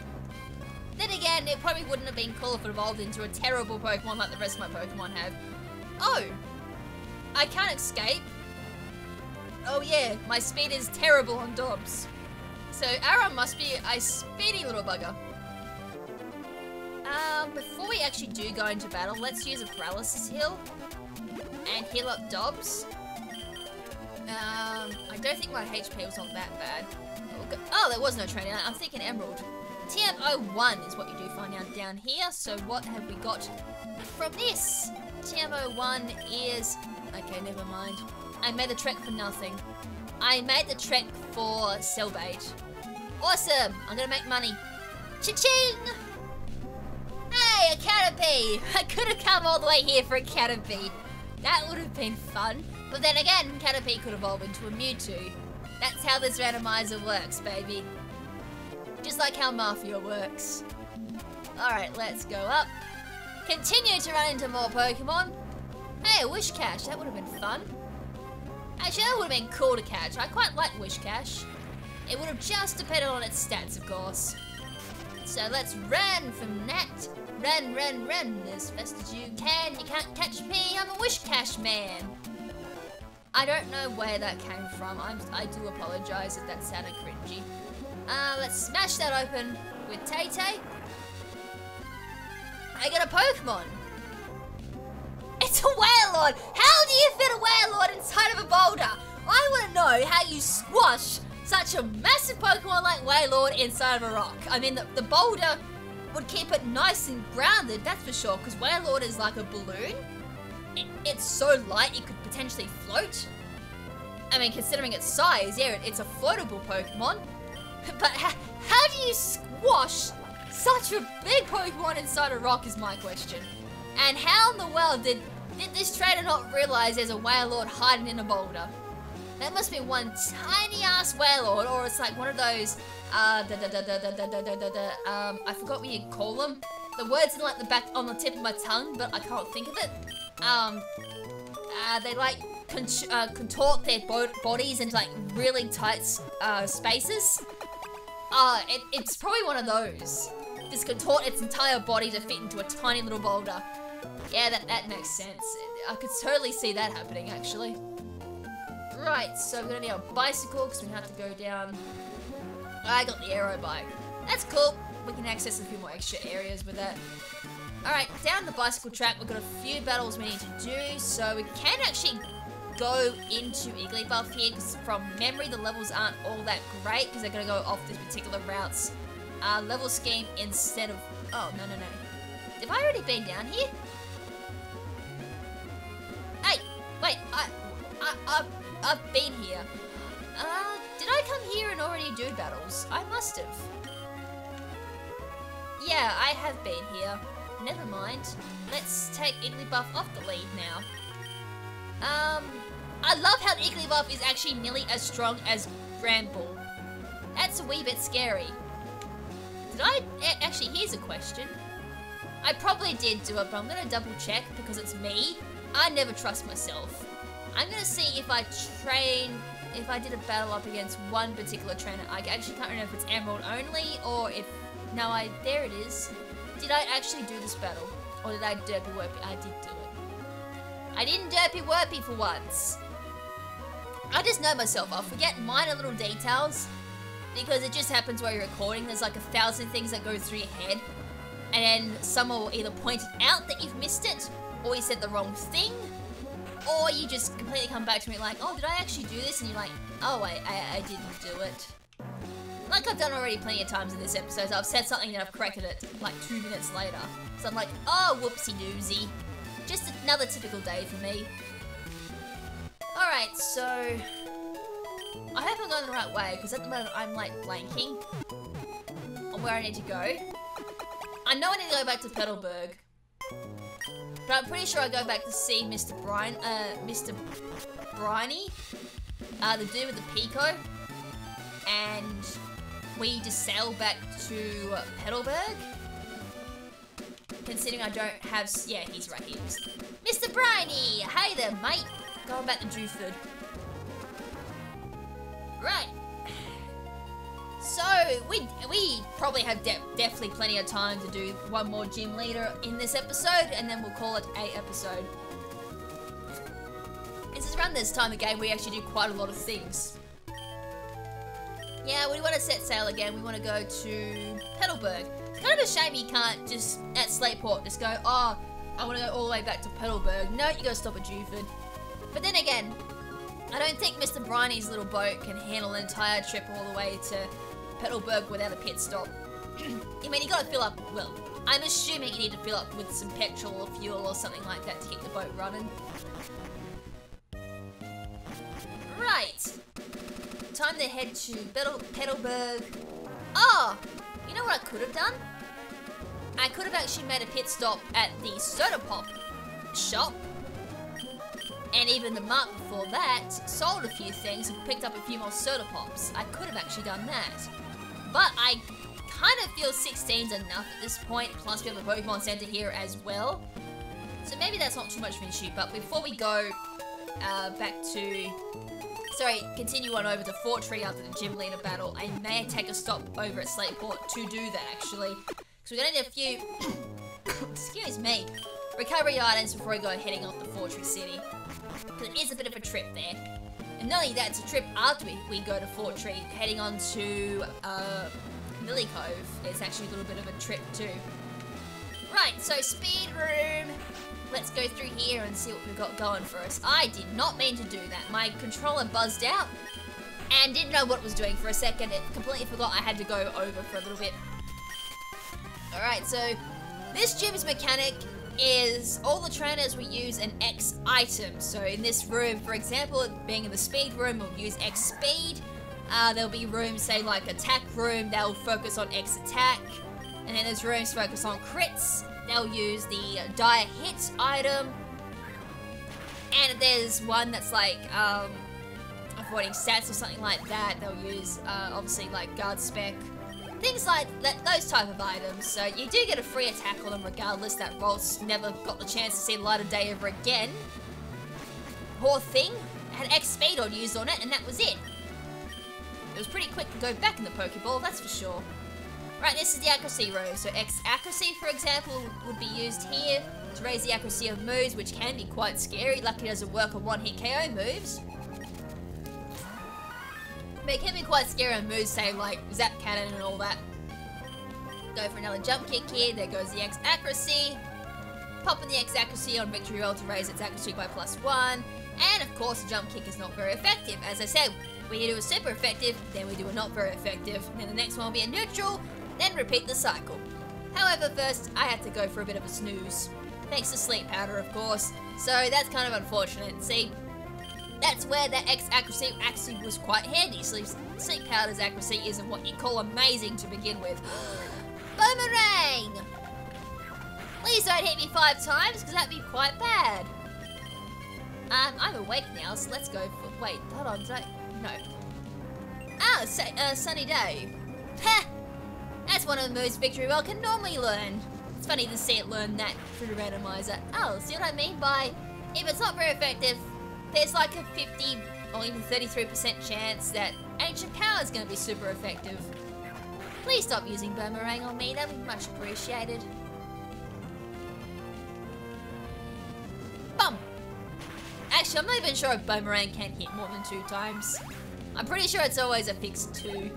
Then again, it probably wouldn't have been cool if it evolved into a terrible Pokemon like the rest of my Pokemon have. Oh! I can't escape. Oh yeah, my speed is terrible on Dobbs. So Aron must be a speedy little bugger. Before we actually do go into battle, let's use a paralysis heal and heal up Dobbs. I don't think my HP was not that bad. Oh, there was no training. I'm thinking Emerald. TM01 is what you do find out down here. So what have we got from this? TM01 is... Okay, never mind. I made the trek for nothing. I made the trek for Cellbait. Awesome! I'm gonna make money. Cha-ching! Hey, a Caterpie! I could have come all the way here for a Caterpie. That would have been fun. But then again, Caterpie could evolve into a Mewtwo. That's how this randomizer works, baby. Just like how Mafia works. Alright, let's go up. Continue to run into more Pokemon. Hey, a Wish Cache. That would have been fun. Actually, that would have been cool to catch. I quite like Wish Cache. It would have just depended on its stats, of course. So let's run from that. Run, run, run as fast as you can. You can't catch me. I'm a Wish Cache man. I don't know where that came from. I do apologise if that sounded cringy. Let's smash that open with Tay-Tay. I got a Pokemon. It's a Wailord. How do you fit a Wailord inside of a boulder? I want to know how you squash such a massive Pokemon like Wailord inside of a rock. I mean, the boulder would keep it nice and grounded, that's for sure, because Wailord is like a balloon. It's so light it could potentially float. I mean, considering its size, yeah, it's a floatable Pokemon. But how do you squash such a big Pokemon inside a rock is my question. And how in the world did this trainer not realize there's a Wailord hiding in a boulder? That must be one tiny ass Wailord, or it's like one of those, I forgot what you call them. The words are like the back on the tip of my tongue, but I can't think of it. They like contort their bodies into like really tight spaces. It's probably one of those. Just contort its entire body to fit into a tiny little boulder. Yeah, that makes sense. I could totally see that happening, actually. Right, so we're gonna need a bicycle because we have to go down. I got the aero bike. That's cool. We can access a few more extra areas with that. Alright, down the bicycle track, we've got a few battles we need to do. So we can actually go into Igglybuff here because from memory the levels aren't all that great because they're gonna go off this particular route's level scheme instead of... Oh, no. Have I already been down here? Hey, wait, I've been here. Did I come here and already do battles? I must have. Yeah, I have been here. Never mind. Let's take Igglybuff off the lead now. I love how Igglybuff is actually nearly as strong as Granbull. That's a wee bit scary. Did I... Actually, here's a question. I probably did do it, but I'm going to double check because it's me. I never trust myself. I'm going to see if I did a battle up against one particular trainer. I actually can't remember if it's Emerald only or if... No, there it is. Did I actually do this battle? Or did I derpy wurpy? I did do it. I didn't derpy wurpy for once. I just know myself. I'll forget minor little details because it just happens while you're recording. There's like 1,000 things that go through your head. And then someone will either point it out that you've missed it, or you said the wrong thing, or you just completely come back to me like, oh, did I actually do this? And you're like, oh, I didn't do it. like I've done already plenty of times in this episode, I've said something and I've corrected it like 2 minutes later. So I'm like, oh, whoopsie doozy. Just another typical day for me. Alright, so... I hope I'm going the right way, because at the moment I'm like blanking on where I need to go. I know I need to go back to Petalburg, but I'm pretty sure I go back to see Mr. Briny, the dude with the Pico, and we just sail back to Petalburg. Considering I don't have... Yeah, he's right here. Mr. Briny! Hey there, mate! Going back to Juford. Right. So, we probably have definitely plenty of time to do one more gym leader in this episode, and then we'll call it a episode. It's around this time of game we actually do quite a lot of things. Yeah, we want to set sail again. We want to go to Petalburg. It's kind of a shame you can't just, at Slateport, just go, oh, I want to go all the way back to Petalburg. No, you gotta stop at Juford. But then again, I don't think Mr. Briny's little boat can handle an entire trip all the way to Petalburg without a pit stop. I mean, you gotta fill up, well, I'm assuming you need to fill up with some petrol or fuel or something like that to keep the boat running. Right. Time to head to Petalburg. Oh! You know what I could have done? I could have actually made a pit stop at the soda pop shop. And even the month before that, sold a few things and picked up a few more soda pops. I could have actually done that. But I kind of feel 16's enough at this point, plus we have a Pokemon Center here as well. So maybe that's not too much of an issue, but before we go back to... Sorry, continue on over to Fort Tree after the gym leader battle, I may take a stop over at Slateport to do that actually. So we're gonna need a few... excuse me. Recovery items before we go heading off to Fort Tree City. Because it is a bit of a trip there. And not only that, it's a trip after we go to Fort Tree, heading on to Lily Cove. It's actually a little bit of a trip too. Right, so speed room. Let's go through here and see what we've got going for us. I did not mean to do that. My controller buzzed out and didn't know what it was doing for a second. It completely forgot I had to go over for a little bit. Alright, so this gym's mechanic is all the trainers will use an X item. So in this room, for example, being in the speed room, we'll use X speed. There'll be rooms, say like attack room, they'll focus on X attack. And then there's rooms focus on crits. They'll use the dire hit item. And there's one that's like avoiding stats or something like that. They'll use obviously like guard spec. Things like that, those type of items. So you do get a free attack on them regardless. That Rolf's never got the chance to see the light of day ever again. Poor thing. Had X speed on used on it and that was it. It was pretty quick to go back in the Pokeball, that's for sure. Right, this is the accuracy room. So X accuracy, for example, would be used here to raise the accuracy of moves, which can be quite scary. Lucky it doesn't work on one-hit KO moves. But it can be quite scary on moves, say like Zap Cannon and all that. Go for another jump kick here. There goes the X accuracy. Popping the X accuracy on Victory Roll to raise its accuracy by +1. And of course, the jump kick is not very effective. As I said, we do a super effective, then we do a not very effective. Then the next one will be a neutral, then repeat the cycle. However, first, I had to go for a bit of a snooze. Thanks to sleep powder, of course. So that's kind of unfortunate. See, that's where that X accuracy actually was quite handy. Sleep powder's accuracy isn't what you call amazing to begin with. Boomerang! Please don't hit me 5 times, because that'd be quite bad. I'm awake now, so let's go for... Wait, hold on, no. Ah, sunny day. Ha! That's one of the moves Victory Roll can normally learn. It's funny to see it learn that through randomizer. Oh, see what I mean by if it's not very effective, there's like a 50 or even 33% chance that Ancient Power is going to be super effective. Please stop using Boomerang on me, that would be much appreciated. Bum! Actually, I'm not even sure if Boomerang can hit more than 2 times. I'm pretty sure it's always a fixed 2.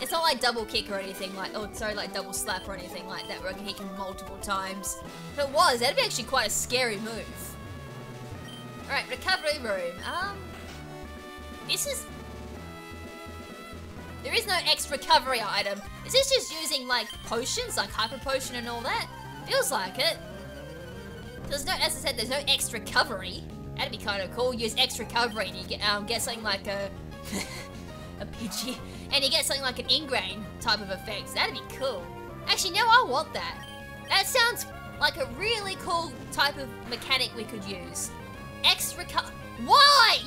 It's not like double kick or anything like, oh sorry, like double slap or anything like that where I can hit him multiple times. If it was, that'd be actually quite a scary move. Alright, recovery room. This is... There is no extra recovery item. Is this just using, like, potions, like Hyper Potion and all that? Feels like it. There's no, as I said, there's no extra recovery. That'd be kind of cool. Use extra recovery and you get something like a... a Pidgey. And you get something like an ingrain type of effect. That'd be cool. Actually, no, I want that. That sounds like a really cool type of mechanic we could use. Extra Why?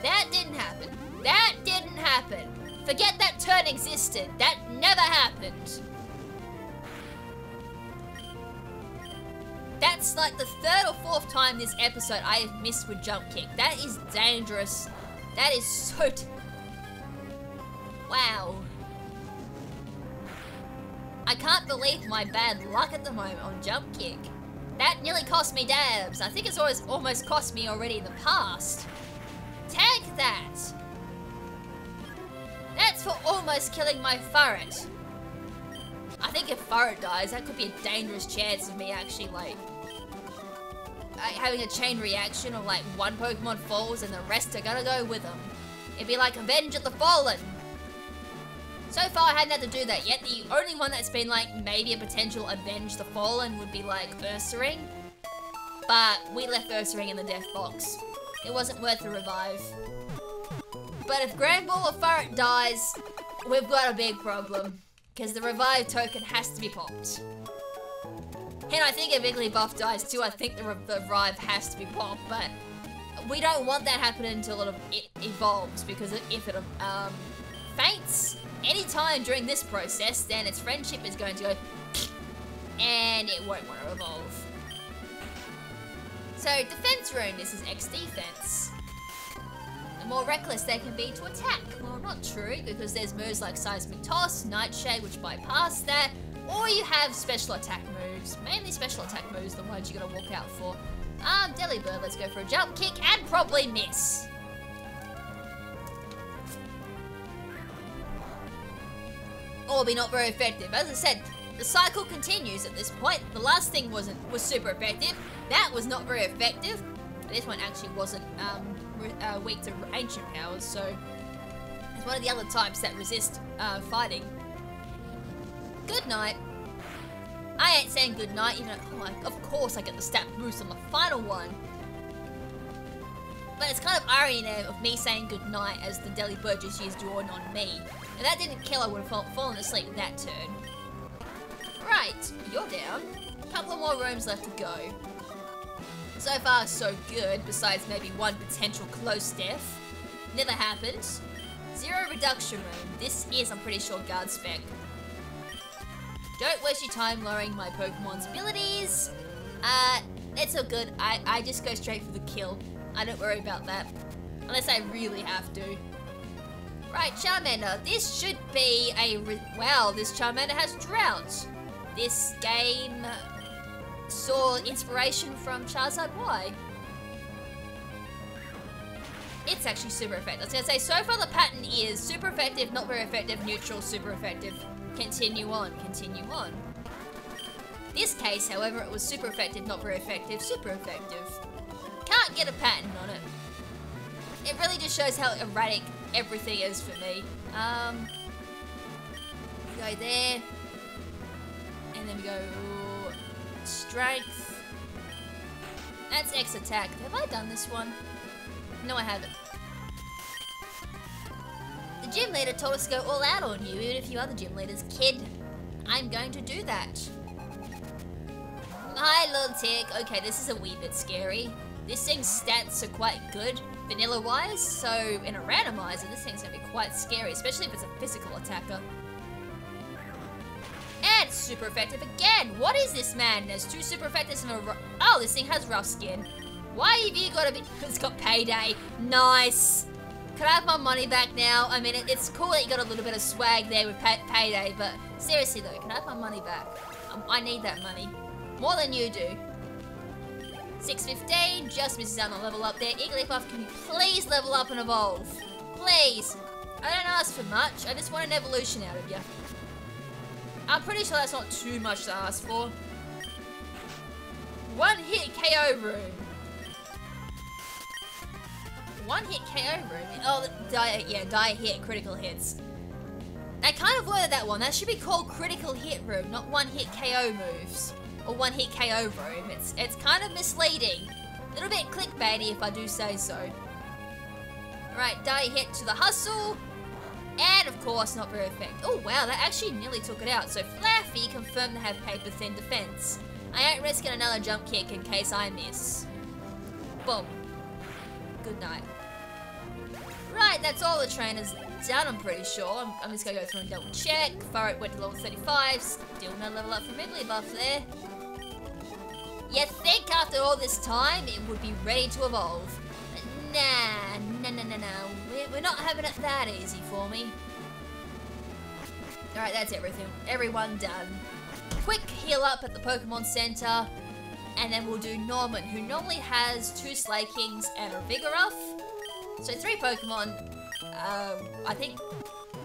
That didn't happen. That didn't happen. Forget that turn existed. That never happened. That's like the 3rd or 4th time this episode I have missed with jump kick. That is dangerous. That is so... Wow. I can't believe my bad luck at the moment on jump kick. That nearly cost me dabs. I think it's almost cost me already in the past. Tag that. That's for almost killing my Furret. I think if Furret dies, that could be a dangerous chance of me actually, like, having a chain reaction of, like, one Pokemon falls and the rest are gonna go with them. It'd be like Avenge of the Fallen. So far, I hadn't had to do that yet. The only one that's been, like, maybe a potential Avenge the Fallen would be, like, Ursaring. But we left Ursaring in the death box. It wasn't worth the revive. But if Grand Ball or Furret dies, we've got a big problem. Because the revive token has to be popped. And I think if Igglybuff dies too, I think the revive has to be popped. But we don't want that happening until it evolves. Because if it faints anytime during this process, then its friendship is going to go... And it won't want to evolve. So, defense rune, this is X defense. The more reckless they can be to attack. Well, not true, because there's moves like Seismic Toss, Nightshade, which bypass that, or you have special attack moves. Mainly special attack moves, the ones you're gonna walk out for. Delibird, let's go for a jump kick, and probably miss. Or be not very effective. As I said, the cycle continues at this point. The last thing was super effective. That was not very effective. This one actually wasn't weak to ancient powers, so it's one of the other types that resist fighting. Good night. I ain't saying good night, even though, of course I get the stat boost on the final one. But it's kind of irony there of me saying good night as the Delibird just used Dawn on me. If that didn't kill, I would have fallen asleep that turn. Right, you're down. A couple of more rooms left to go. So far, so good, besides maybe one potential close death. Never happened. 0 reduction room. This is, I'm pretty sure, guard spec. Don't waste your time lowering my Pokemon's abilities. It's all good. I just go straight for the kill. I don't worry about that. Unless I really have to. Right, Charmander. This should be a... Wow, this Charmander has Drought. This game saw inspiration from Charizard Y. It's actually super effective. I was going to say, so far the pattern is super effective, not very effective, neutral, super effective. Continue on, continue on. This case, however, it was super effective, not very effective, super effective. Can't get a pattern on it. It really just shows how erratic everything is for me. We go there. And then we go strength. That's X attack. Have I done this one? No, I haven't. The gym leader told us to go all out on you, even if you other gym leaders, kid. I'm going to do that. Hi, little tick. Okay, this is a wee bit scary. This thing's stats are quite good, vanilla-wise, so in a randomizer, this thing's gonna be quite scary, especially if it's a physical attacker. And super effective again! What is this madness? 2 super effectives in a row. Oh, this thing has rough skin. Why have you got to be... It's got payday. Nice. Can I have my money back now? I mean, it's cool that you got a little bit of swag there with payday, but seriously though, can I have my money back? I need that money. More than you do. 615, just misses out on level up there. Igglybuff, can you please level up and evolve? Please. I don't ask for much, I just want an evolution out of you. I'm pretty sure that's not too much to ask for. One hit KO room. One hit KO room. Oh, die hit, critical hits. They kind of worded that one. That should be called critical hit room, not one hit KO moves. Or one hit KO room. It's kind of misleading. A little bit clickbaity if I do say so. Alright, die hit to the hustle. And of course, not very effective. Oh wow, that actually nearly took it out. So Flaffy confirmed to have paper thin defense. I ain't risking another jump kick in case I miss. Boom. Good night. Right, that's all the trainers done, I'm pretty sure. I'm just gonna go through and double check. Farrett went to level 35. Still no level up from Wigglybuff there. You think after all this time it would be ready to evolve? Nah. We're not having it that easy for me. Alright, that's everything. Everyone done. Quick heal up at the Pokemon Center. And then we'll do Norman, who normally has 2 Slakings and a Vigorough. So 3 Pokemon, I think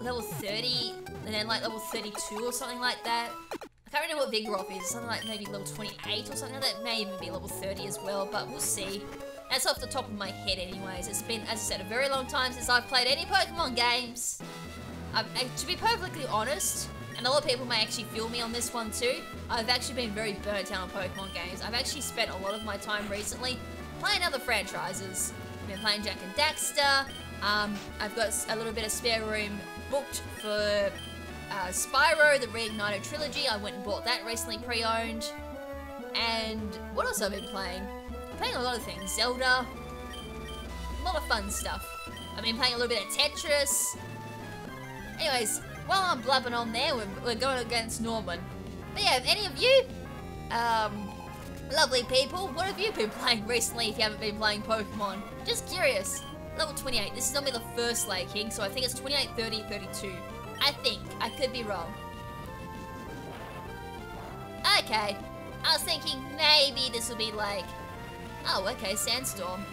level 30, and then like level 32 or something like that. I can't remember what Vigorough is, something like maybe level 28 or something like that. It may even be level 30 as well, but we'll see. That's off the top of my head anyways. It's been, as I said, a very long time since I've played any Pokemon games. To be perfectly honest, and a lot of people may actually feel me on this one too, I've actually been very burnt out on Pokemon games. I've actually spent a lot of my time recently playing other franchises. I've been playing Jak and Daxter. I've got a little bit of spare room booked for Spyro, the Reignited Trilogy. I went and bought that recently pre-owned. And what else have I been playing? I'm playing a lot of things. Zelda. A lot of fun stuff. I've been playing a little bit of Tetris. Anyways, while I'm blabbing on there, we're going against Norman. But yeah, if any of you, lovely people, what have you been playing recently if you haven't been playing Pokemon? Just curious. Level 28. This is going to be the first Slaking, so I think it's 28, 30, 32. I think. I could be wrong. Okay. I was thinking maybe this will be like... Oh, okay, Sandstorm.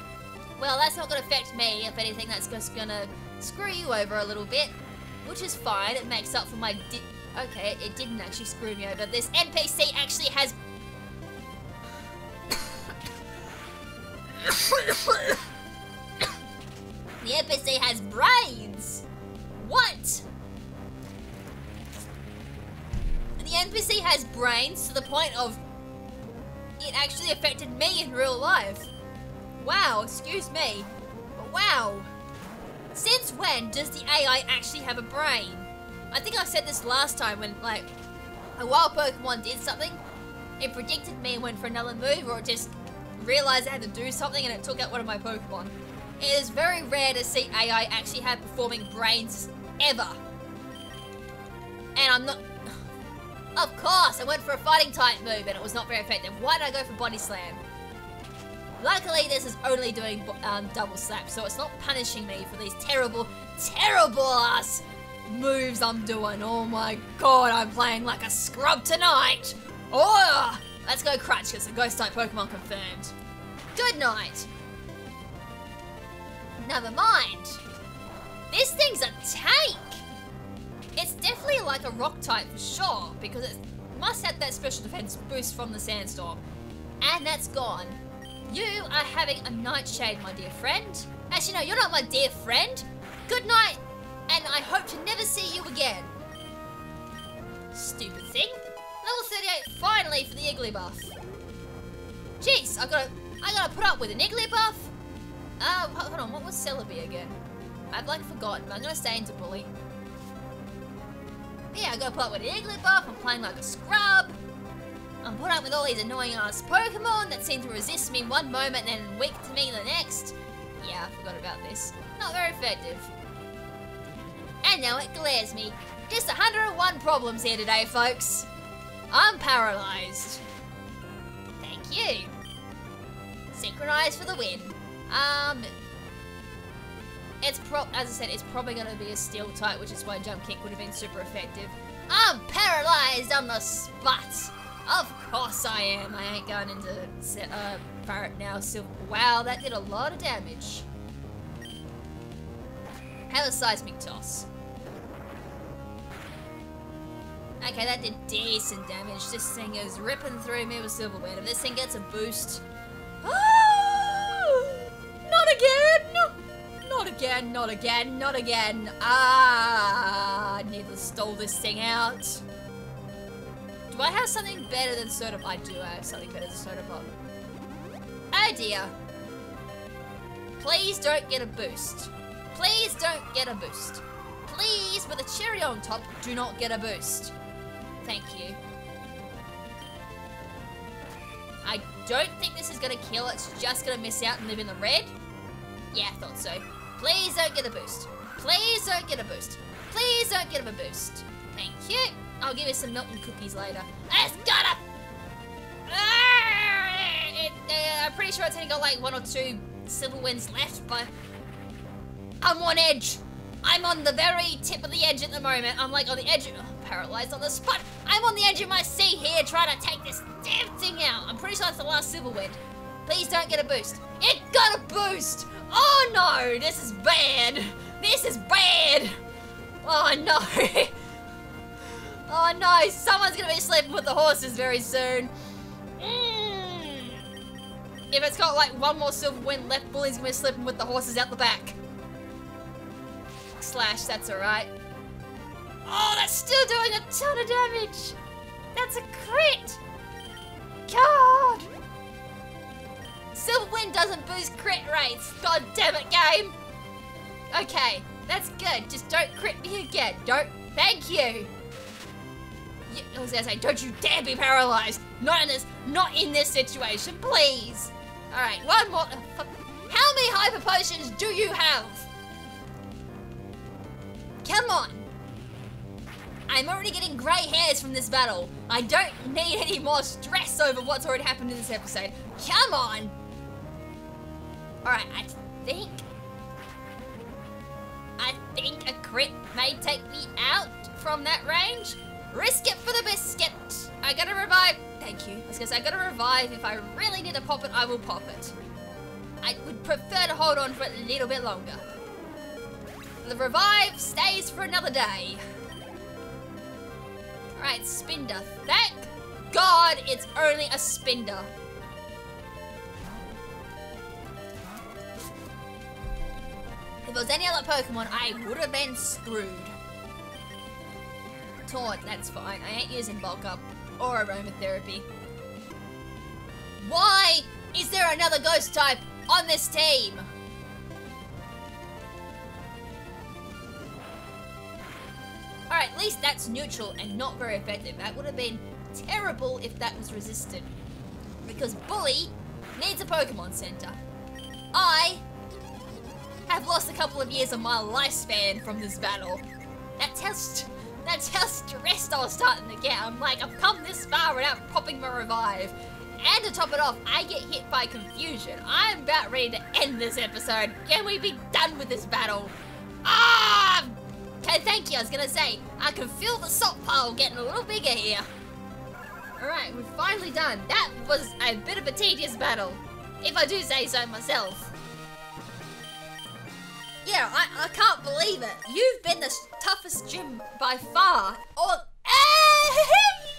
Well, that's not going to affect me. If anything, that's just going to screw you over a little bit. Which is fine. It makes up for my... Okay, it didn't actually screw me over. This NPC actually has... The NPC has brains! What? The NPC has brains to the point of... It actually affected me in real life. Wow, excuse me. But wow. Since when does the AI actually have a brain? I think I said this last time when, like, a wild Pokemon did something, it predicted me and went for another move, or it just realized it had to do something and it took out one of my Pokemon. It is very rare to see AI actually have performing brains ever. And I'm not... Of course, I went for a fighting type move and it was not very effective. Why did I go for Body Slam? Luckily, this is only doing double slap, so it's not punishing me for these terrible, terrible ass moves I'm doing. Oh my god, I'm playing like a scrub tonight. Oh, let's go Crutch, because the ghost type Pokemon confirmed. Good night. Never mind. This thing's a tank. It's definitely like a rock type for sure, because it must have that special defense boost from the Sandstorm. And that's gone. You are having a nightshade, my dear friend. Actually, no, you're not my dear friend. Good night, and I hope to never see you again. Stupid thing. Level 38, finally, for the Igglybuff. Jeez, I gotta put up with an Igglybuff. Hold on, what was Celebi again? I've like forgotten, but I'm gonna stay into Bully. Yeah, I gotta put up with an Igglybuff. I'm playing like a scrub. I'm putting up with all these annoying ass Pokemon that seem to resist me one moment and then weak to me the next. Yeah, I forgot about this. Not very effective. And now it glares me. Just 101 problems here today, folks. I'm paralyzed. Thank you. Synchronized for the win. As I said, it's probably going to be a steel type, which is why jump kick would have been super effective. I'm paralyzed on the spot. Of course I am. I ain't going into Farrett now. So, wow, that did a lot of damage. Have a seismic toss. Okay, that did decent damage. This thing is ripping through me with Silver Wind. If this thing gets a boost... Not again! Not again, not again, not again. I need to stall this thing out. Do I have something better than Soda Pop? I do have something better than Soda Pop. Oh dear. Please don't get a boost. Please don't get a boost. Please, with a cherry on top, do not get a boost. Thank you. I don't think this is gonna kill. It's just gonna miss out and live in the red. Yeah, I thought so. Please don't get a boost. Please don't get a boost. Please don't get him a boost. Thank you. I'll give you some milk and cookies later. It's gotta... I'm pretty sure it's only got like 1 or 2 Silver Winds left, but... I'm on edge. I'm on the very tip of the edge at the moment. I'm like on the edge of... Oh, paralyzed on the spot. I'm on the edge of my seat here trying to take this damn thing out. I'm pretty sure that's the last Silver Wind. Please don't get a boost. It got a boost! Oh no, this is bad. This is bad. Oh no. Oh no, someone's gonna be sleeping with the horses very soon. If it's got like 1 more Silver Wind left, Bully's gonna be sleeping with the horses out the back. Slash, that's alright. Oh, that's still doing a ton of damage. That's a crit. God. Silver Wind doesn't boost crit rates. God damn it, game. Okay, that's good. Just don't crit me again. Don't. Thank you. I was gonna say, don't you dare be paralyzed. Not in this situation, please. All right, 1 more. How many hyper potions do you have? Come on. I'm already getting grey hairs from this battle. I don't need any more stress over what's already happened in this episode. Come on. Alright, I think a crit may take me out from that range. Risk it for the biscuit. I gotta revive. Thank you. I was gonna say, I gotta revive. If I really need to pop it, I will pop it. I would prefer to hold on for it a little bit longer. The revive stays for another day. Alright, Spinder. Thank God it's only a Spinder. If it was any other Pokemon, I would have been screwed. Taunt, that's fine. I ain't using Bulk Up or Aromatherapy. Why is there another Ghost type on this team? Alright, at least that's neutral and not very effective. That would have been terrible if that was resisted. Because Bully needs a Pokemon Center. I have lost a couple of years of my lifespan from this battle. That's how stressed I was starting to get. I'm like, I've come this far without popping my revive. And to top it off, I get hit by confusion. I'm about ready to end this episode. Can we be done with this battle? Ah! Okay, thank you. I was gonna say, I can feel the salt pile getting a little bigger here. Alright, we're finally done. That was a bit of a tedious battle, if I do say so myself. Yeah, I can't believe it. You've been the toughest gym by far. Oh,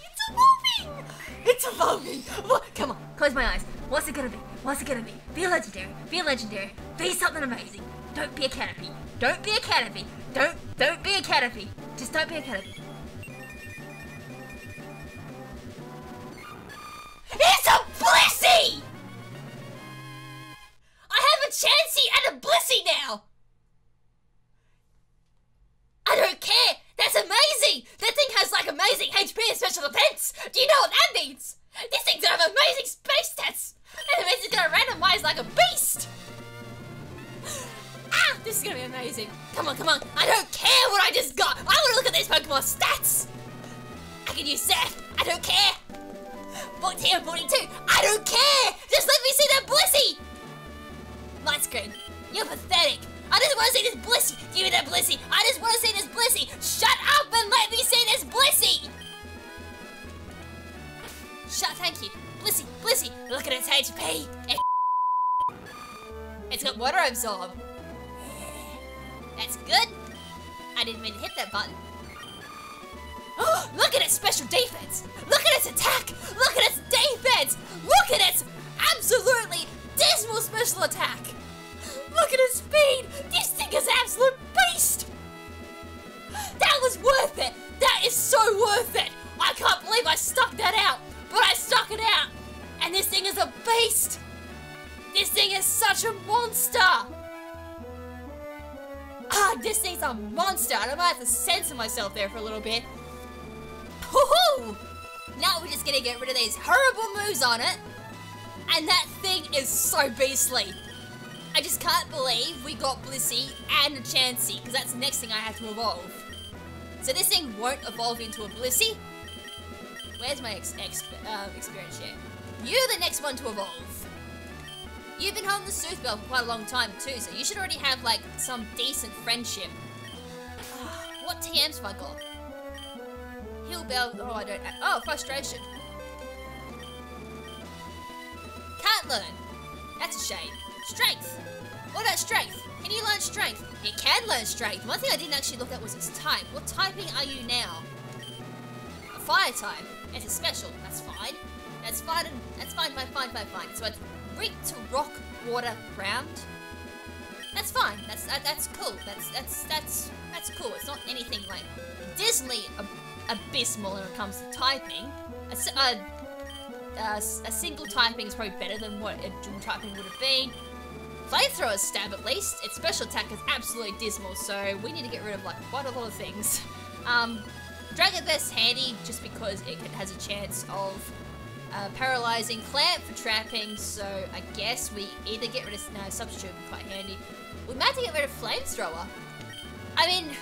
it's evolving! It's evolving! Come on, close my eyes. What's it gonna be? What's it gonna be? Be legendary. Be legendary. Be something amazing. Don't be a Caterpie. Don't be a Caterpie. Don't be a Caterpie. Just don't be a Caterpie. It's a Blissey! I have a Chansey and a Blissey now! I don't care! That's amazing! That thing has like amazing HP and special defense! Do you know what that means? This thing's gonna have amazing space stats! And it means it's gonna randomize like a beast! Ah! This is gonna be amazing! Come on, come on! I don't care what I just got! I wanna look at these Pokemon stats! I can use Surf! I don't care! 14 and 42! I don't care! Just let me see that Blissey! Light screen, you're pathetic! I just want to see this Blissey! Give me that Blissey! I just want to see this Blissey! Shut up and let me see this Blissey! Thank you. Blissey, Blissey! Look at its HP! It's got Water Absorb. That's good. I didn't mean to hit that button. Look at its special defense! Look at its attack! Look at its defense! Look at its absolutely dismal special attack! Look at its speed! This thing is an absolute beast! That was worth it! That is so worth it! I can't believe I stuck that out! But I stuck it out! And this thing is a beast! This thing is such a monster! This thing's a monster! I might have to censor myself there for a little bit. Woohoo! Now we're just gonna get rid of these horrible moves on it. And that thing is so beastly. I just can't believe we got Blissey and a Chansey, because that's the next thing I have to evolve. So this thing won't evolve into a Blissey. Where's my experience share? You're the next one to evolve. You've been holding the Sooth Bell for quite a long time too, so you should already have like some decent friendship. What TMs have I got? Heal Bell, oh I don't have, oh Frustration. Can't learn. That's a shame. Strength. What about Strength? Can you learn Strength? You can learn Strength. One thing I didn't actually look at was its type. What typing are you now? A Fire type. It's a special. That's fine. That's fine. That's fine. Fine. So it's weak to rock, water, ground. That's fine. That's cool. That's cool. It's not anything like dismally abysmal when it comes to typing. A single typing is probably better than what a dual typing would have been. Flamethrower stab at least. Its special attack is absolutely dismal, so we need to get rid of like quite a lot of things. Dragon Best's handy just because it has a chance of paralyzing. Clamp for trapping, so I guess we either get rid of substitute would be quite handy. We might have to get rid of Flamethrower. I mean,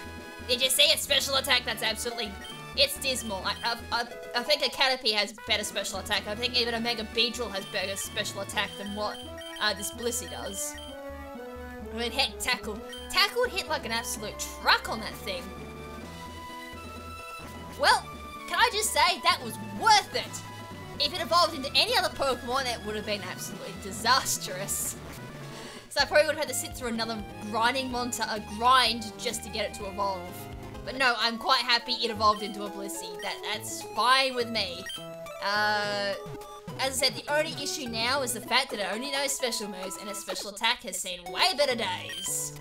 did you see its special attack? That's absolutely, it's dismal. I think a Caterpie has better special attack. I think even a Mega Beedrill has better special attack than what this Blissey does. I mean, heck, Tackle. Tackle would hit like an absolute truck on that thing. Well, can I just say, that was worth it. If it evolved into any other Pokemon, it would have been absolutely disastrous. So I probably would have had to sit through another grinding grind just to get it to evolve. But no, I'm quite happy it evolved into a Blissey. That's fine with me. As I said, the only issue now is the fact that it only knows special moves and its special attack has seen way better days.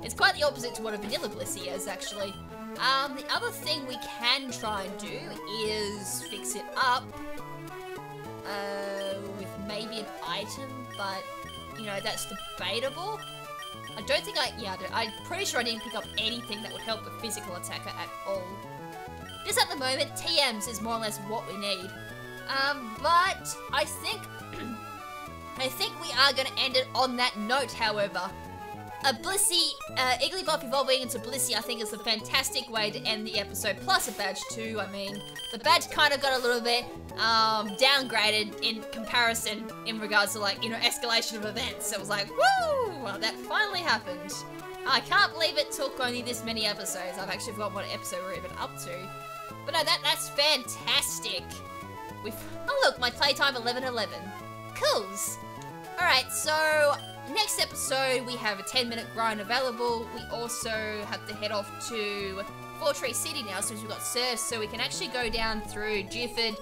It's quite the opposite to what a vanilla Blissey is, actually. The other thing we can try and do is fix it up with maybe an item, but, you know, that's debatable. I don't think I'm pretty sure I didn't pick up anything that would help the physical attacker at all. Just at the moment, TMs is more or less what we need. But I think we are going to end it on that note, however. A Blissey, Igglybuff evolving into Blissey, I think is a fantastic way to end the episode, plus a badge too. I mean, the badge kind of got a little bit downgraded in comparison in regards to, like, you know, escalation of events. It was like, woo! Well, that finally happened. I can't believe it took only this many episodes. I've actually forgotten what episode we're even up to. But no, that's fantastic. Oh look, my playtime 11:11. Cools. Alright, so next episode we have a 10-minute grind available. We also have to head off to Fortree City now since we've got surfs, so we can actually go down through Gifford,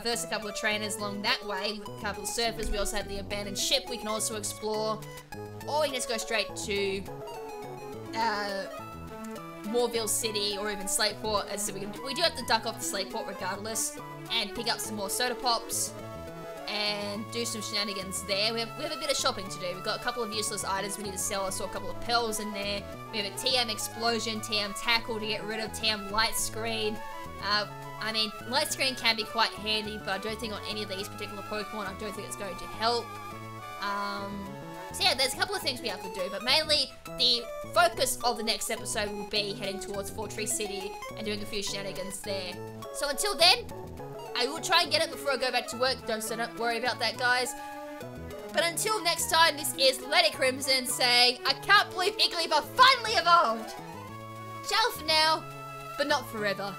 versus a couple of trainers along that way, with a couple of surfers. We also have the abandoned ship we can also explore, or we can just go straight to Moorville City or even Slateport. So we do have to duck off to Slateport regardless and pick up some more soda pops and do some shenanigans there. We have a bit of shopping to do. We've got a couple of useless items we need to sell. I saw a couple of pearls in there. We have a TM Explosion, TM Tackle to get rid of, TM Light Screen. I mean, Light Screen can be quite handy, but I don't think on any of these particular Pokemon, I don't think it's going to help. So yeah, there's a couple of things we have to do, but mainly the focus of the next episode will be heading towards Fortree City and doing a few shenanigans there. So until then, I will try and get it before I go back to work, so don't worry about that, guys. But until next time, this is Lady KrimZen saying, I can't believe Igglybuff finally evolved! Ciao for now, but not forever.